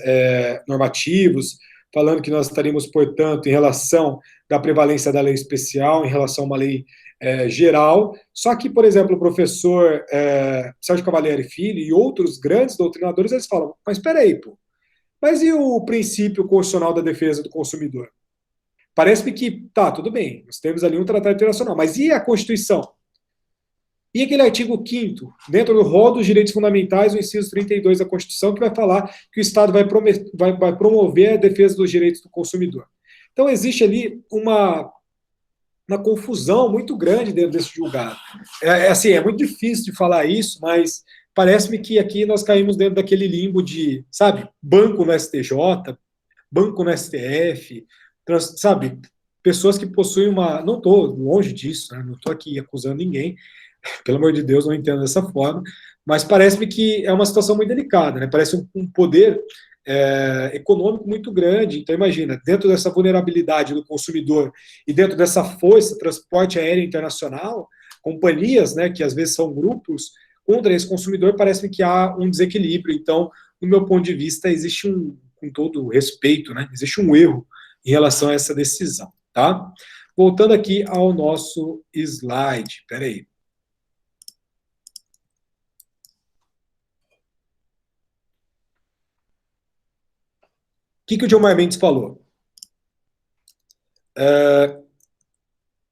normativos, falando que nós estaríamos, portanto, em relação da prevalência da lei especial, em relação a uma lei geral. Só que, por exemplo, o professor Sérgio Cavalieri Filho e outros grandes doutrinadores, eles falam, mas espera aí, mas e o princípio constitucional da defesa do consumidor? Parece-me que, tudo bem, nós temos ali um tratado internacional, mas e a Constituição? E aquele artigo 5º, dentro do rol dos direitos fundamentais, o inciso 32 da Constituição, que vai falar que o Estado vai promover a defesa dos direitos do consumidor. Então, existe ali uma confusão muito grande dentro desse julgado. Assim, é muito difícil de falar isso, mas parece-me que aqui nós caímos dentro daquele limbo de, sabe, banco no STJ, banco no STF, sabe, pessoas que possuem uma. Não estou longe disso, né? Não estou aqui acusando ninguém, pelo amor de Deus, não entendo dessa forma, mas parece-me que é uma situação muito delicada, né? Parece um poder econômico muito grande. Então, imagina, dentro dessa vulnerabilidade do consumidor e dentro dessa força, transporte aéreo internacional, companhias, né, que às vezes são grupos, contra esse consumidor, parece-me que há um desequilíbrio. Então, do meu ponto de vista, existe com todo respeito, né, existe um erro em relação a essa decisão, tá? Voltando aqui ao nosso slide, peraí. O que o Gilmar Mendes falou?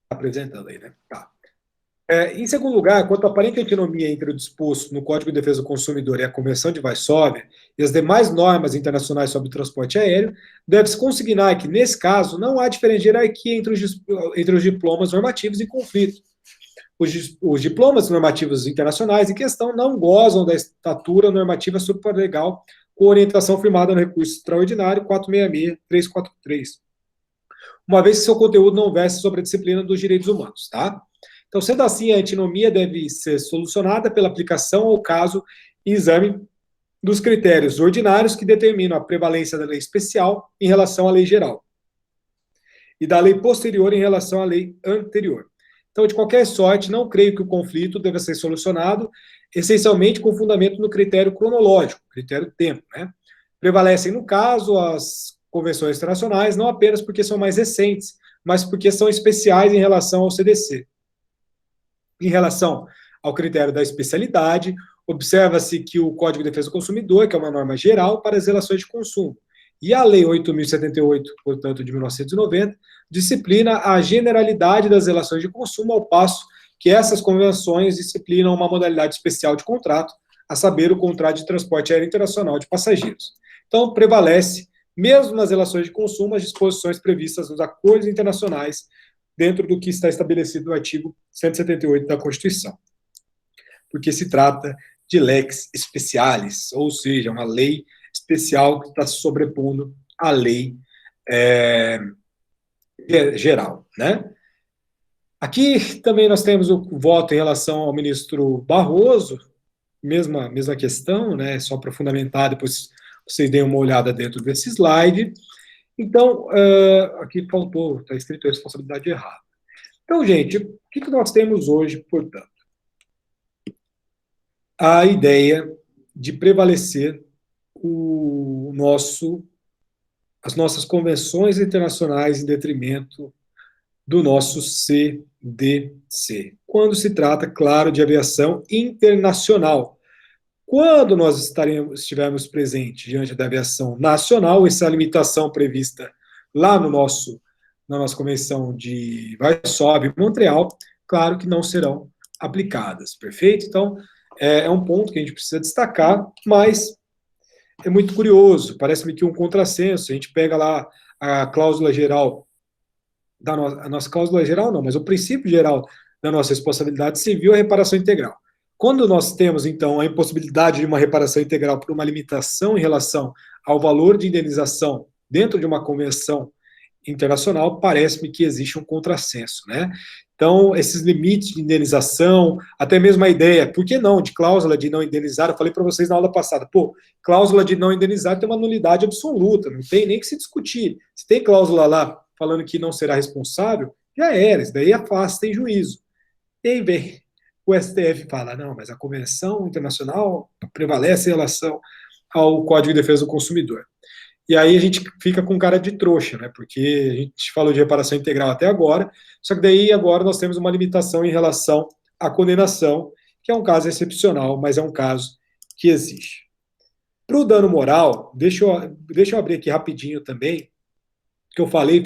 Apresentando aí, né? Tá. Em segundo lugar, quanto à aparente antinomia entre o disposto no Código de Defesa do Consumidor e a Convenção de Varsóvia e as demais normas internacionais sobre o transporte aéreo, deve-se consignar que, nesse caso, não há diferente hierarquia entre os diplomas normativos em conflito. Os diplomas normativos internacionais em questão não gozam da estatura normativa supralegal com orientação firmada no recurso extraordinário 466-343, uma vez que seu conteúdo não verse sobre a disciplina dos direitos humanos, tá? Então, sendo assim, a antinomia deve ser solucionada pela aplicação ao caso e exame dos critérios ordinários que determinam a prevalência da lei especial em relação à lei geral e da lei posterior em relação à lei anterior. Então, de qualquer sorte, não creio que o conflito deva ser solucionado essencialmente com fundamento no critério cronológico, critério tempo, né? Prevalecem, no caso, as convenções internacionais, não apenas porque são mais recentes, mas porque são especiais em relação ao CDC. Em relação ao critério da especialidade, observa-se que o Código de Defesa do Consumidor, que é uma norma geral para as relações de consumo, e a Lei 8.078, portanto, de 1990, disciplina a generalidade das relações de consumo, ao passo que essas convenções disciplinam uma modalidade especial de contrato, a saber, o contrato de transporte aéreo internacional de passageiros. Então, prevalece, mesmo nas relações de consumo, as disposições previstas nos acordos internacionais dentro do que está estabelecido no artigo 178 da Constituição, porque se trata de lex specialis, ou seja, uma lei especial que está se sobrepondo à lei geral, né? Aqui também nós temos o voto em relação ao ministro Barroso, mesma questão, né? Só para fundamentar, depois vocês deem uma olhada dentro desse slide. Então, aqui faltou, está escrito a responsabilidade errada. Então, gente, o que nós temos hoje, portanto? A ideia de prevalecer as nossas convenções internacionais em detrimento do nosso CDC, quando se trata, claro, de aviação internacional. Quando nós estivermos presentes diante da aviação nacional, essa limitação prevista lá na nossa Convenção de Varsóvia e Montreal, claro que não serão aplicadas, perfeito? Então, é um ponto que a gente precisa destacar, mas é muito curioso, parece-me que um contrassenso, a gente pega lá a cláusula geral, a nossa cláusula geral não, mas o princípio geral da nossa responsabilidade civil é a reparação integral. Quando nós temos, então, a impossibilidade de uma reparação integral por uma limitação em relação ao valor de indenização dentro de uma convenção internacional, parece-me que existe um contrassenso, né? Então, esses limites de indenização, até mesmo a ideia, por que não, de cláusula de não indenizar, eu falei para vocês na aula passada, cláusula de não indenizar tem uma nulidade absoluta, não tem nem que se discutir. Se tem cláusula lá falando que não será responsável, já era, isso daí afasta em juízo. E aí vem o STF fala, não, mas a Convenção Internacional prevalece em relação ao Código de Defesa do Consumidor. E aí a gente fica com cara de trouxa, né? Porque a gente falou de reparação integral até agora, só que daí agora nós temos uma limitação em relação à condenação, que é um caso excepcional, mas é um caso que existe. Para o dano moral, deixa eu abrir aqui rapidinho também, que eu falei,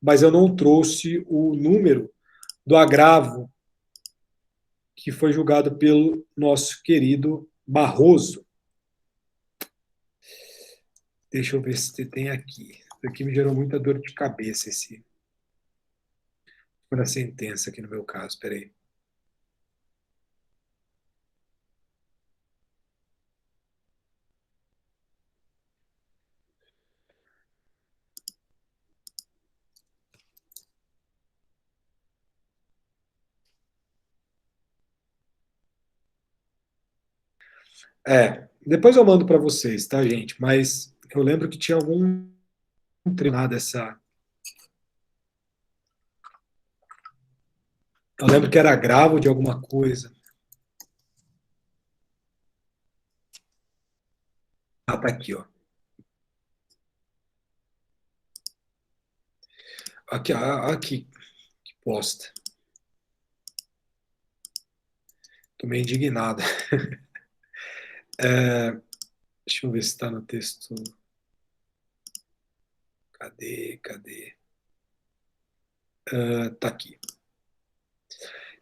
mas eu não trouxe o número do agravo que foi julgado pelo nosso querido Barroso. Deixa eu ver se tem aqui. Isso aqui me gerou muita dor de cabeça, por a sentença aqui no meu caso, peraí. Depois eu mando para vocês, tá, gente? Mas eu lembro que tinha algum treinado dessa. Eu lembro que era agravo de alguma coisa. Ah, tá aqui, ó. Aqui, aqui, que bosta. Tô meio indignado. Deixa eu ver se está no texto. Cadê? Tá aqui.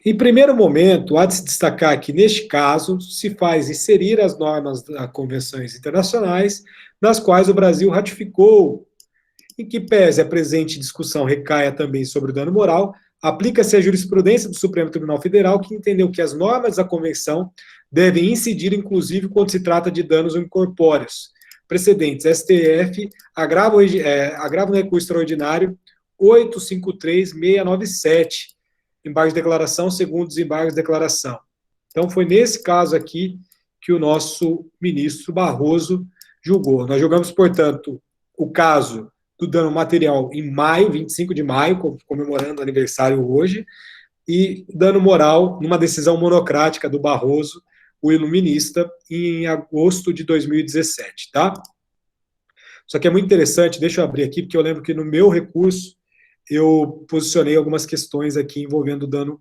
Em primeiro momento, há de se destacar que, neste caso, se faz inserir as normas das convenções internacionais, nas quais o Brasil ratificou, em que pese a presente discussão recaia também sobre o dano moral, aplica-se a jurisprudência do Supremo Tribunal Federal, que entendeu que as normas da Convenção devem incidir, inclusive, quando se trata de danos incorpóreos. Precedentes: STF, agravo no recurso extraordinário 853.697, embargos de declaração, segundo desembargos de declaração. Então, foi nesse caso aqui que o nosso ministro Barroso julgou. Nós julgamos, portanto, o caso do dano material em maio, 25 de maio, comemorando o aniversário hoje, e dano moral numa decisão monocrática do Barroso, o iluminista, em agosto de 2017, tá? Só que é muito interessante, deixa eu abrir aqui, porque eu lembro que no meu recurso eu posicionei algumas questões aqui envolvendo dano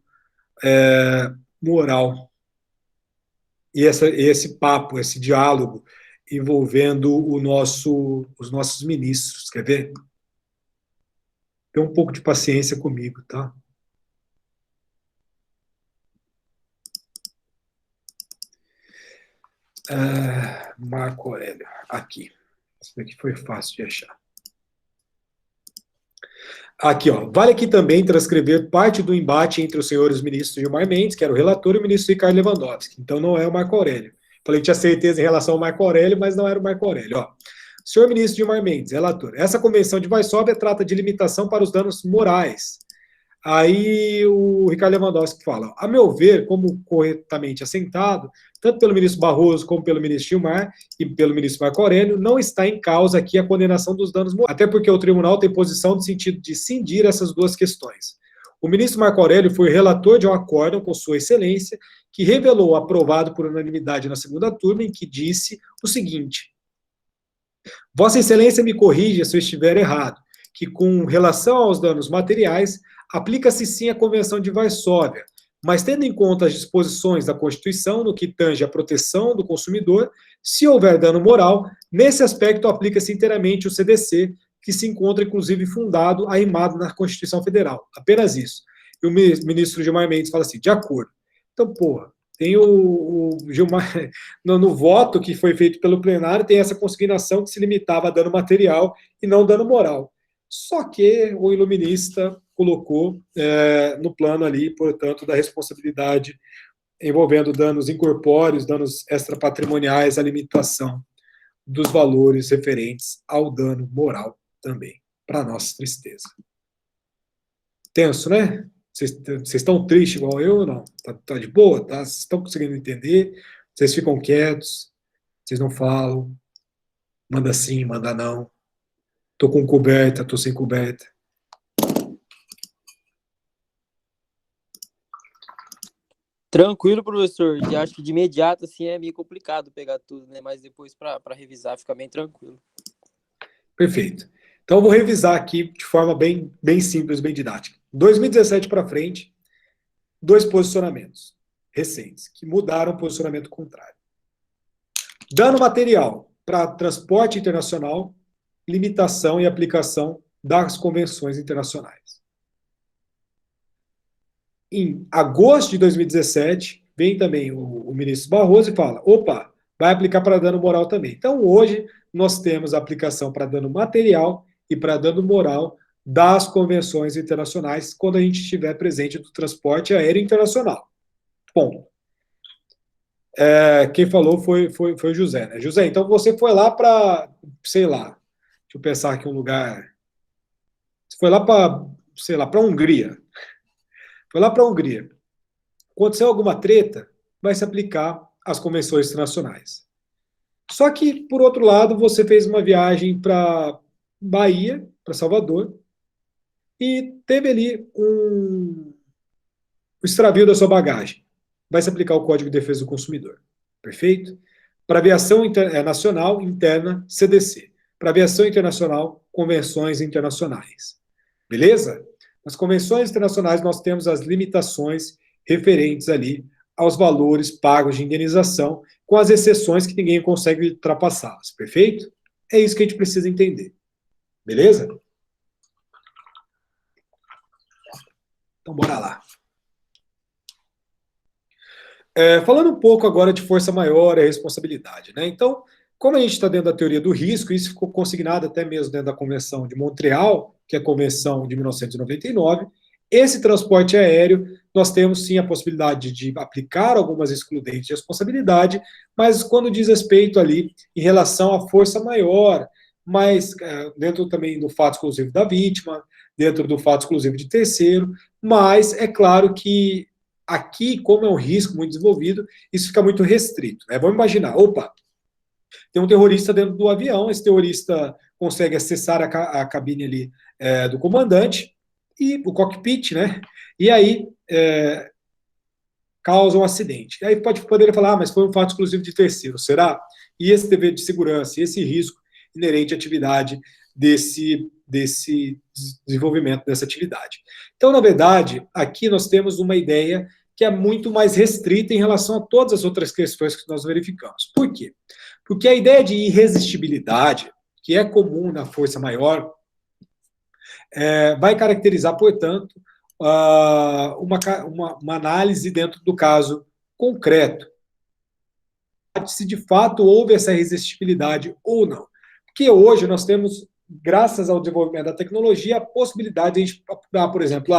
moral. E esse papo, esse diálogo envolvendo os nossos ministros. Quer ver? Tem um pouco de paciência comigo, tá? Marco Aurélio, aqui. Isso daqui foi fácil de achar. Aqui, ó. Vale aqui também transcrever parte do embate entre os senhores ministros Gilmar Mendes, que era o relator, e o ministro Ricardo Lewandowski. Então não é o Marco Aurélio. Falei que tinha certeza em relação ao Marco Aurélio, mas não era o Marco Aurélio. Ó. Senhor ministro Gilmar Mendes, relator, essa convenção de Varsóvia trata de limitação para os danos morais. Aí o Ricardo Lewandowski fala, a meu ver, como corretamente assentado, tanto pelo ministro Barroso como pelo ministro Gilmar e pelo ministro Marco Aurélio, não está em causa aqui a condenação dos danos morais, até porque o tribunal tem posição no sentido de cindir essas duas questões. O ministro Marco Aurélio foi relator de um acórdão com sua excelência, que revelou, aprovado por unanimidade na segunda turma, em que disse o seguinte: Vossa Excelência me corrija se eu estiver errado, que com relação aos danos materiais, aplica-se sim a Convenção de Varsóvia, mas tendo em conta as disposições da Constituição no que tange à proteção do consumidor, se houver dano moral, nesse aspecto aplica-se inteiramente o CDC, que se encontra inclusive fundado, arrimado na Constituição Federal. Apenas isso. E o ministro Gilmar Mendes fala assim, de acordo. Então, porra, tem o Gilmar, no voto que foi feito pelo plenário, tem essa consignação que se limitava a dano material e não dano moral. Só que o iluminista colocou no plano ali, portanto, da responsabilidade envolvendo danos incorpóreos, danos extrapatrimoniais, a limitação dos valores referentes ao dano moral também, para nossa tristeza. Tenso, né? Vocês estão tristes igual eu ou não? Tá de boa? Tá? Vocês estão conseguindo entender? Vocês ficam quietos? Vocês não falam? Manda sim, manda não. Tô com coberta, tô sem coberta. Tranquilo, professor. E acho que de imediato assim é meio complicado pegar tudo, né? Mas depois para revisar fica bem tranquilo. Perfeito. Então eu vou revisar aqui de forma bem simples, bem didática. 2017 para frente, dois posicionamentos recentes que mudaram o posicionamento contrário. Dano material para transporte internacional, limitação e aplicação das convenções internacionais. Em agosto de 2017, vem também o ministro Barroso e fala, opa, vai aplicar para dano moral também. Então, hoje, nós temos a aplicação para dano material e para dano moral das convenções internacionais quando a gente estiver presente no transporte aéreo internacional. Bom, quem falou foi o José, né? José, então você foi lá para, sei lá, deixa eu pensar aqui um lugar. Você foi lá para, sei lá, para a Hungria. Foi lá para a Hungria. Aconteceu alguma treta, vai se aplicar às convenções internacionais. Só que, por outro lado, você fez uma viagem para Bahia, para Salvador, e teve ali o extravio da sua bagagem. Vai se aplicar o Código de Defesa do Consumidor. Perfeito? Para aviação nacional interna, CDC. Para aviação internacional, convenções internacionais. Beleza? Nas convenções internacionais, nós temos as limitações referentes ali aos valores pagos de indenização, com as exceções que ninguém consegue ultrapassá-las. Perfeito? É isso que a gente precisa entender. Beleza? Então, bora lá. Falando um pouco agora de força maior e responsabilidade, né? Então, como a gente está dentro da teoria do risco, isso ficou consignado até mesmo dentro da Convenção de Montreal, que é a Convenção de 1999, esse transporte aéreo, nós temos sim a possibilidade de aplicar algumas excludentes de responsabilidade, mas quando diz respeito ali em relação à força maior, mas dentro também do fato exclusivo da vítima, dentro do fato exclusivo de terceiro, mas é claro que aqui, como é um risco muito desenvolvido, isso fica muito restrito, né? Vamos imaginar, opa, tem um terrorista dentro do avião, esse terrorista consegue acessar a cabine ali do comandante, e o cockpit, né? E aí causa um acidente. E aí poderia falar, mas foi um fato exclusivo de terceiro, será? E esse dever de segurança, e esse risco inerente à atividade desse desenvolvimento dessa atividade. Então, na verdade, aqui nós temos uma ideia que é muito mais restrita em relação a todas as outras questões que nós verificamos. Por quê? Porque a ideia de irresistibilidade, que é comum na força maior, vai caracterizar, portanto, uma análise dentro do caso concreto. Se de fato houve essa irresistibilidade ou não. Porque hoje nós temos, graças ao desenvolvimento da tecnologia, a possibilidade de a gente, por exemplo,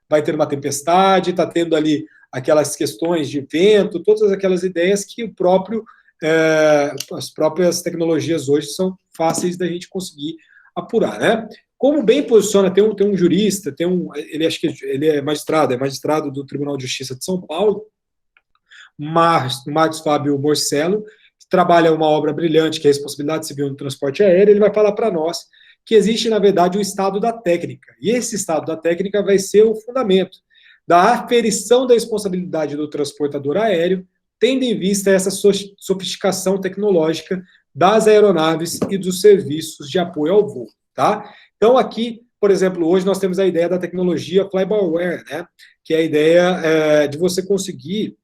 vai ter uma tempestade, está tendo ali aquelas questões de vento, todas aquelas ideias que as próprias tecnologias hoje são fáceis da gente conseguir apurar, né? Como bem posiciona, tem um jurista, acho que ele é magistrado do Tribunal de Justiça de São Paulo, Marcos Fábio Morcello, que trabalha uma obra brilhante, que é a Responsabilidade Civil no Transporte Aéreo. Ele vai falar para nós que existe, na verdade, um estado da técnica, e esse estado da técnica vai ser o fundamento da aferição da responsabilidade do transportador aéreo, tendo em vista essa sofisticação tecnológica das aeronaves e dos serviços de apoio ao voo, tá? Então, aqui, por exemplo, hoje nós temos a ideia da tecnologia fly-by-wire, né? Que é a ideia de você conseguir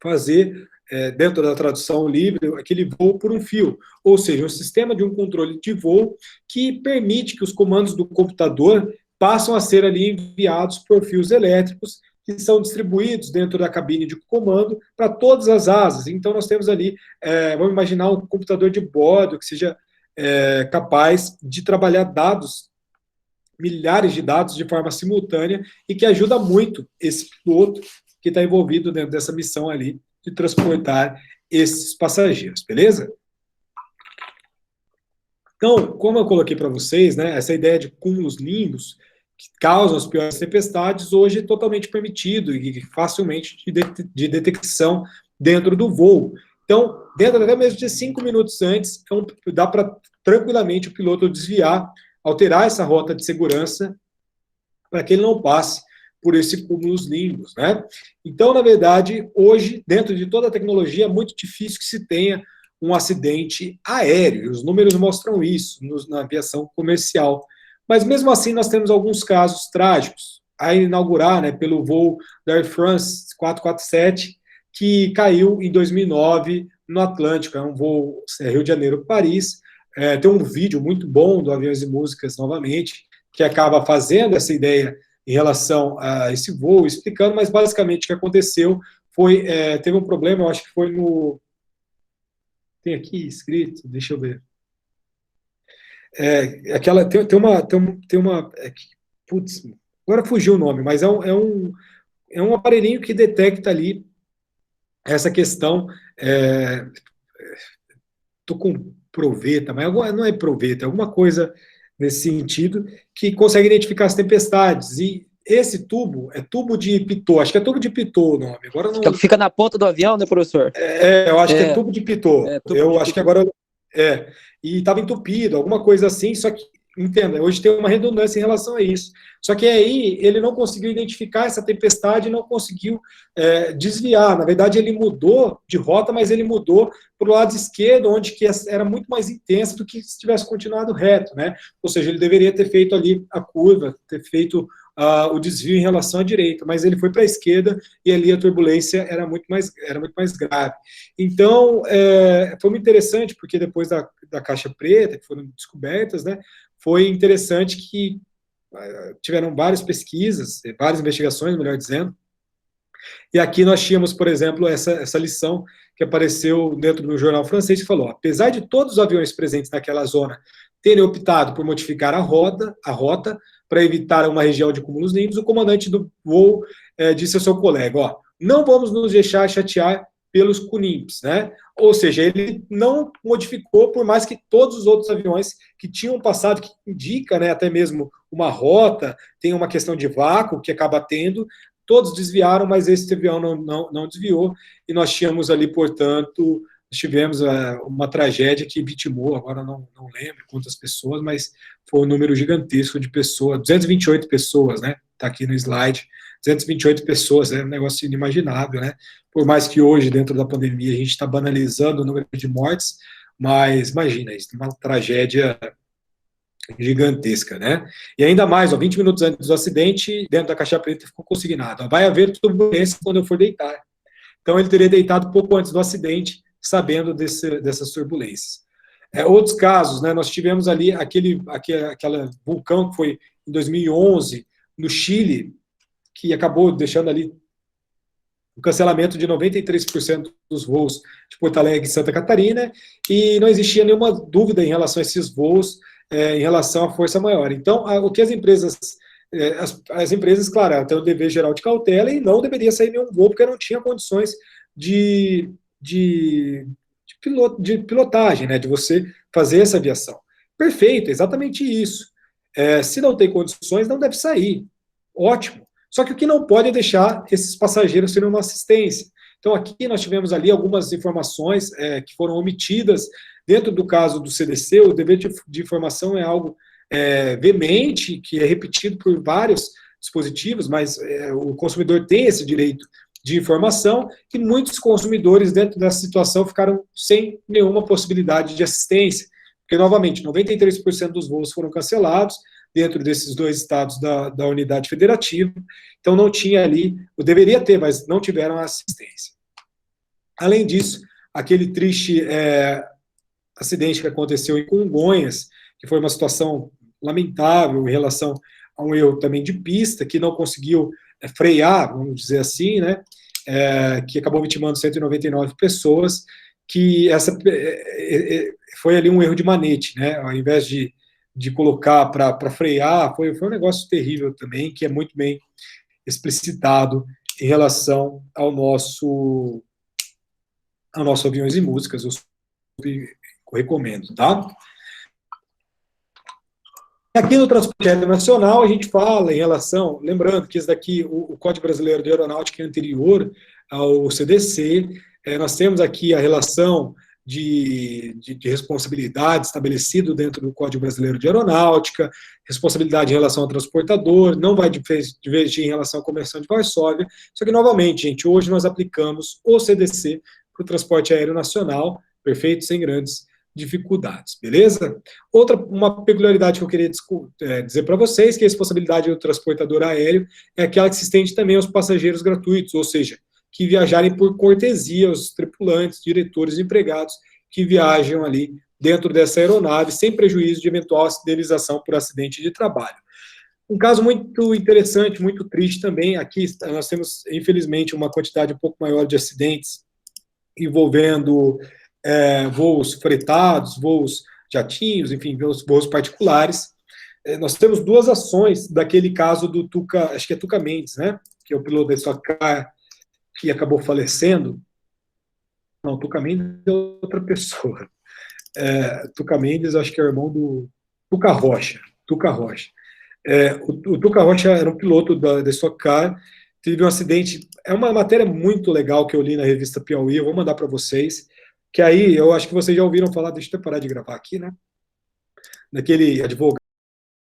fazer, dentro da tradução livre, aquele voo por um fio, ou seja, um sistema de um controle de voo que permite que os comandos do computador passam a ser ali enviados por fios elétricos que são distribuídos dentro da cabine de comando para todas as asas. Então, nós temos ali, vamos imaginar um computador de bordo que seja capaz de trabalhar dados, milhares de dados de forma simultânea e que ajuda muito esse piloto que está envolvido dentro dessa missão ali de transportar esses passageiros, beleza? Então, como eu coloquei para vocês, né, essa ideia de cúmulos nimbus que causam as piores tempestades, hoje é totalmente permitido e facilmente de detecção dentro do voo. Então, dentro até mesmo de 5 minutos antes, dá para tranquilamente o piloto desviar, alterar essa rota de segurança para que ele não passe por esse cúmulos nimbus, né? Então, na verdade, hoje, dentro de toda a tecnologia, é muito difícil que se tenha um acidente aéreo, e os números mostram isso na aviação comercial. Mas, mesmo assim, nós temos alguns casos trágicos, a inaugurar, né, pelo voo da Air France 447, que caiu em 2009 no Atlântico, é um voo Rio de Janeiro-Paris. Tem um vídeo muito bom do Aviões e Músicas, novamente, que acaba fazendo essa ideia em relação a esse voo, explicando, mas basicamente o que aconteceu foi, teve um problema, eu acho que foi no... Tem aqui escrito, deixa eu ver. aquela, putz, agora fugiu o nome, mas é um aparelhinho que detecta ali essa questão, tô com proveta, mas não é proveta, é alguma coisa nesse sentido, que consegue identificar as tempestades. E esse tubo é tubo de Pitot, acho que é tubo de Pitot o nome. Agora Que é o não. que fica na ponta do avião, né, professor? Eu acho que é É, tubo de Pitot. tubo Eu de acho que pitot. agora. E estava entupido, alguma coisa assim, só que, entenda, hoje tem uma redundância em relação a isso. Só que aí ele não conseguiu identificar essa tempestade, não conseguiu desviar. Na verdade, ele mudou de rota, mas ele mudou para o lado esquerdo, onde que era muito mais intensa do que se tivesse continuado reto, né? Ou seja, ele deveria ter feito ali a curva, ter feito o desvio em relação à direita, mas ele foi para a esquerda e ali a turbulência era muito mais grave. Então, foi muito interessante, porque depois da caixa preta, que foram descobertas, né, foi interessante que tiveram várias pesquisas, várias investigações, melhor dizendo, e aqui nós tínhamos, por exemplo, essa lição que apareceu dentro do jornal francês, que falou, apesar de todos os aviões presentes naquela zona terem optado por modificar a rota para evitar uma região de cúmulos nímbios, o comandante do voo disse ao seu colega, não vamos nos deixar chatear pelos cunimpes, né? Ou seja, ele não modificou, por mais que todos os outros aviões que tinham passado, que indica, né, até mesmo uma rota, tem uma questão de vácuo que acaba tendo, todos desviaram, mas esse avião não desviou, e nós tínhamos ali, portanto, tivemos uma tragédia que vitimou, agora não lembro quantas pessoas, mas foi um número gigantesco de pessoas, 228 pessoas, né? Está aqui no slide, 228 pessoas, é um negócio inimaginável, né? Por mais que hoje, dentro da pandemia, a gente está banalizando o número de mortes, mas imagina, isso é uma tragédia gigantesca, né? E ainda mais, 20 minutos antes do acidente, dentro da caixa preta ficou consignado, vai haver turbulência quando eu for deitar. Então ele teria deitado pouco antes do acidente, sabendo dessas turbulências. Outros casos, né? Nós tivemos ali aquele vulcão que foi em 2011 no Chile, que acabou deixando ali o cancelamento de 93% dos voos de Porto Alegre e Santa Catarina, e não existia nenhuma dúvida em relação a esses voos, em relação à força maior. Então, o que as empresas, claro, têm o dever geral de cautela e não deveria sair nenhum voo, porque não tinha condições de pilotagem, né, de você fazer essa aviação. Perfeito, exatamente isso. Se não tem condições, não deve sair. Ótimo. Só que o que não pode é deixar esses passageiros terem uma assistência. Então, aqui nós tivemos ali algumas informações que foram omitidas. Dentro do caso do CDC, o dever de informação é algo veemente, que é repetido por vários dispositivos, mas o consumidor tem esse direito de informação, e muitos consumidores, dentro dessa situação, ficaram sem nenhuma possibilidade de assistência. Porque, novamente, 93% dos voos foram cancelados, dentro desses dois estados da unidade federativa, então não tinha ali, deveria ter, mas não tiveram assistência. Além disso, aquele triste acidente que aconteceu em Congonhas, que foi uma situação lamentável em relação a um erro também de pista, que não conseguiu frear, vamos dizer assim, né, que acabou vitimando 199 pessoas, que foi ali um erro de manete, né, ao invés de colocar para frear, foi um negócio terrível também, que é muito bem explicitado em relação ao nosso Aviões e Músicas, eu recomendo, tá? Aqui no transporte aéreo nacional, a gente fala em relação, lembrando que esse daqui, o Código Brasileiro de Aeronáutica é anterior ao CDC, nós temos aqui a relação de responsabilidade estabelecido dentro do Código Brasileiro de Aeronáutica, responsabilidade em relação ao transportador, não vai divergir em relação à Convenção de Varsóvia, só que, novamente, gente, hoje nós aplicamos o CDC para o transporte aéreo nacional, perfeito, sem grandes dificuldades, beleza? Uma peculiaridade que eu queria dizer para vocês, que a responsabilidade do transportador aéreo é aquela que se estende também aos passageiros gratuitos, ou seja, que viajarem por cortesia, os tripulantes, diretores e empregados que viajam ali dentro dessa aeronave, sem prejuízo de eventual indenização por acidente de trabalho. Um caso muito interessante, muito triste também, aqui nós temos, infelizmente, uma quantidade um pouco maior de acidentes envolvendo voos fretados, voos jatinhos, enfim, voos particulares. Nós temos 2 ações daquele caso do Tuca, acho que é Tuca Mendes, né? Que é o piloto da Stock Car, que acabou falecendo. Não, Tuca Mendes é outra pessoa. Tuca Mendes, acho que é o irmão do Tuca Rocha. Tuca Rocha. O Tuca Rocha era um piloto da Stock Car, teve um acidente. É uma matéria muito legal que eu li na revista Piauí, eu vou mandar para vocês, que aí eu acho que vocês já ouviram falar, deixa eu parar de gravar aqui, né? Daquele advogado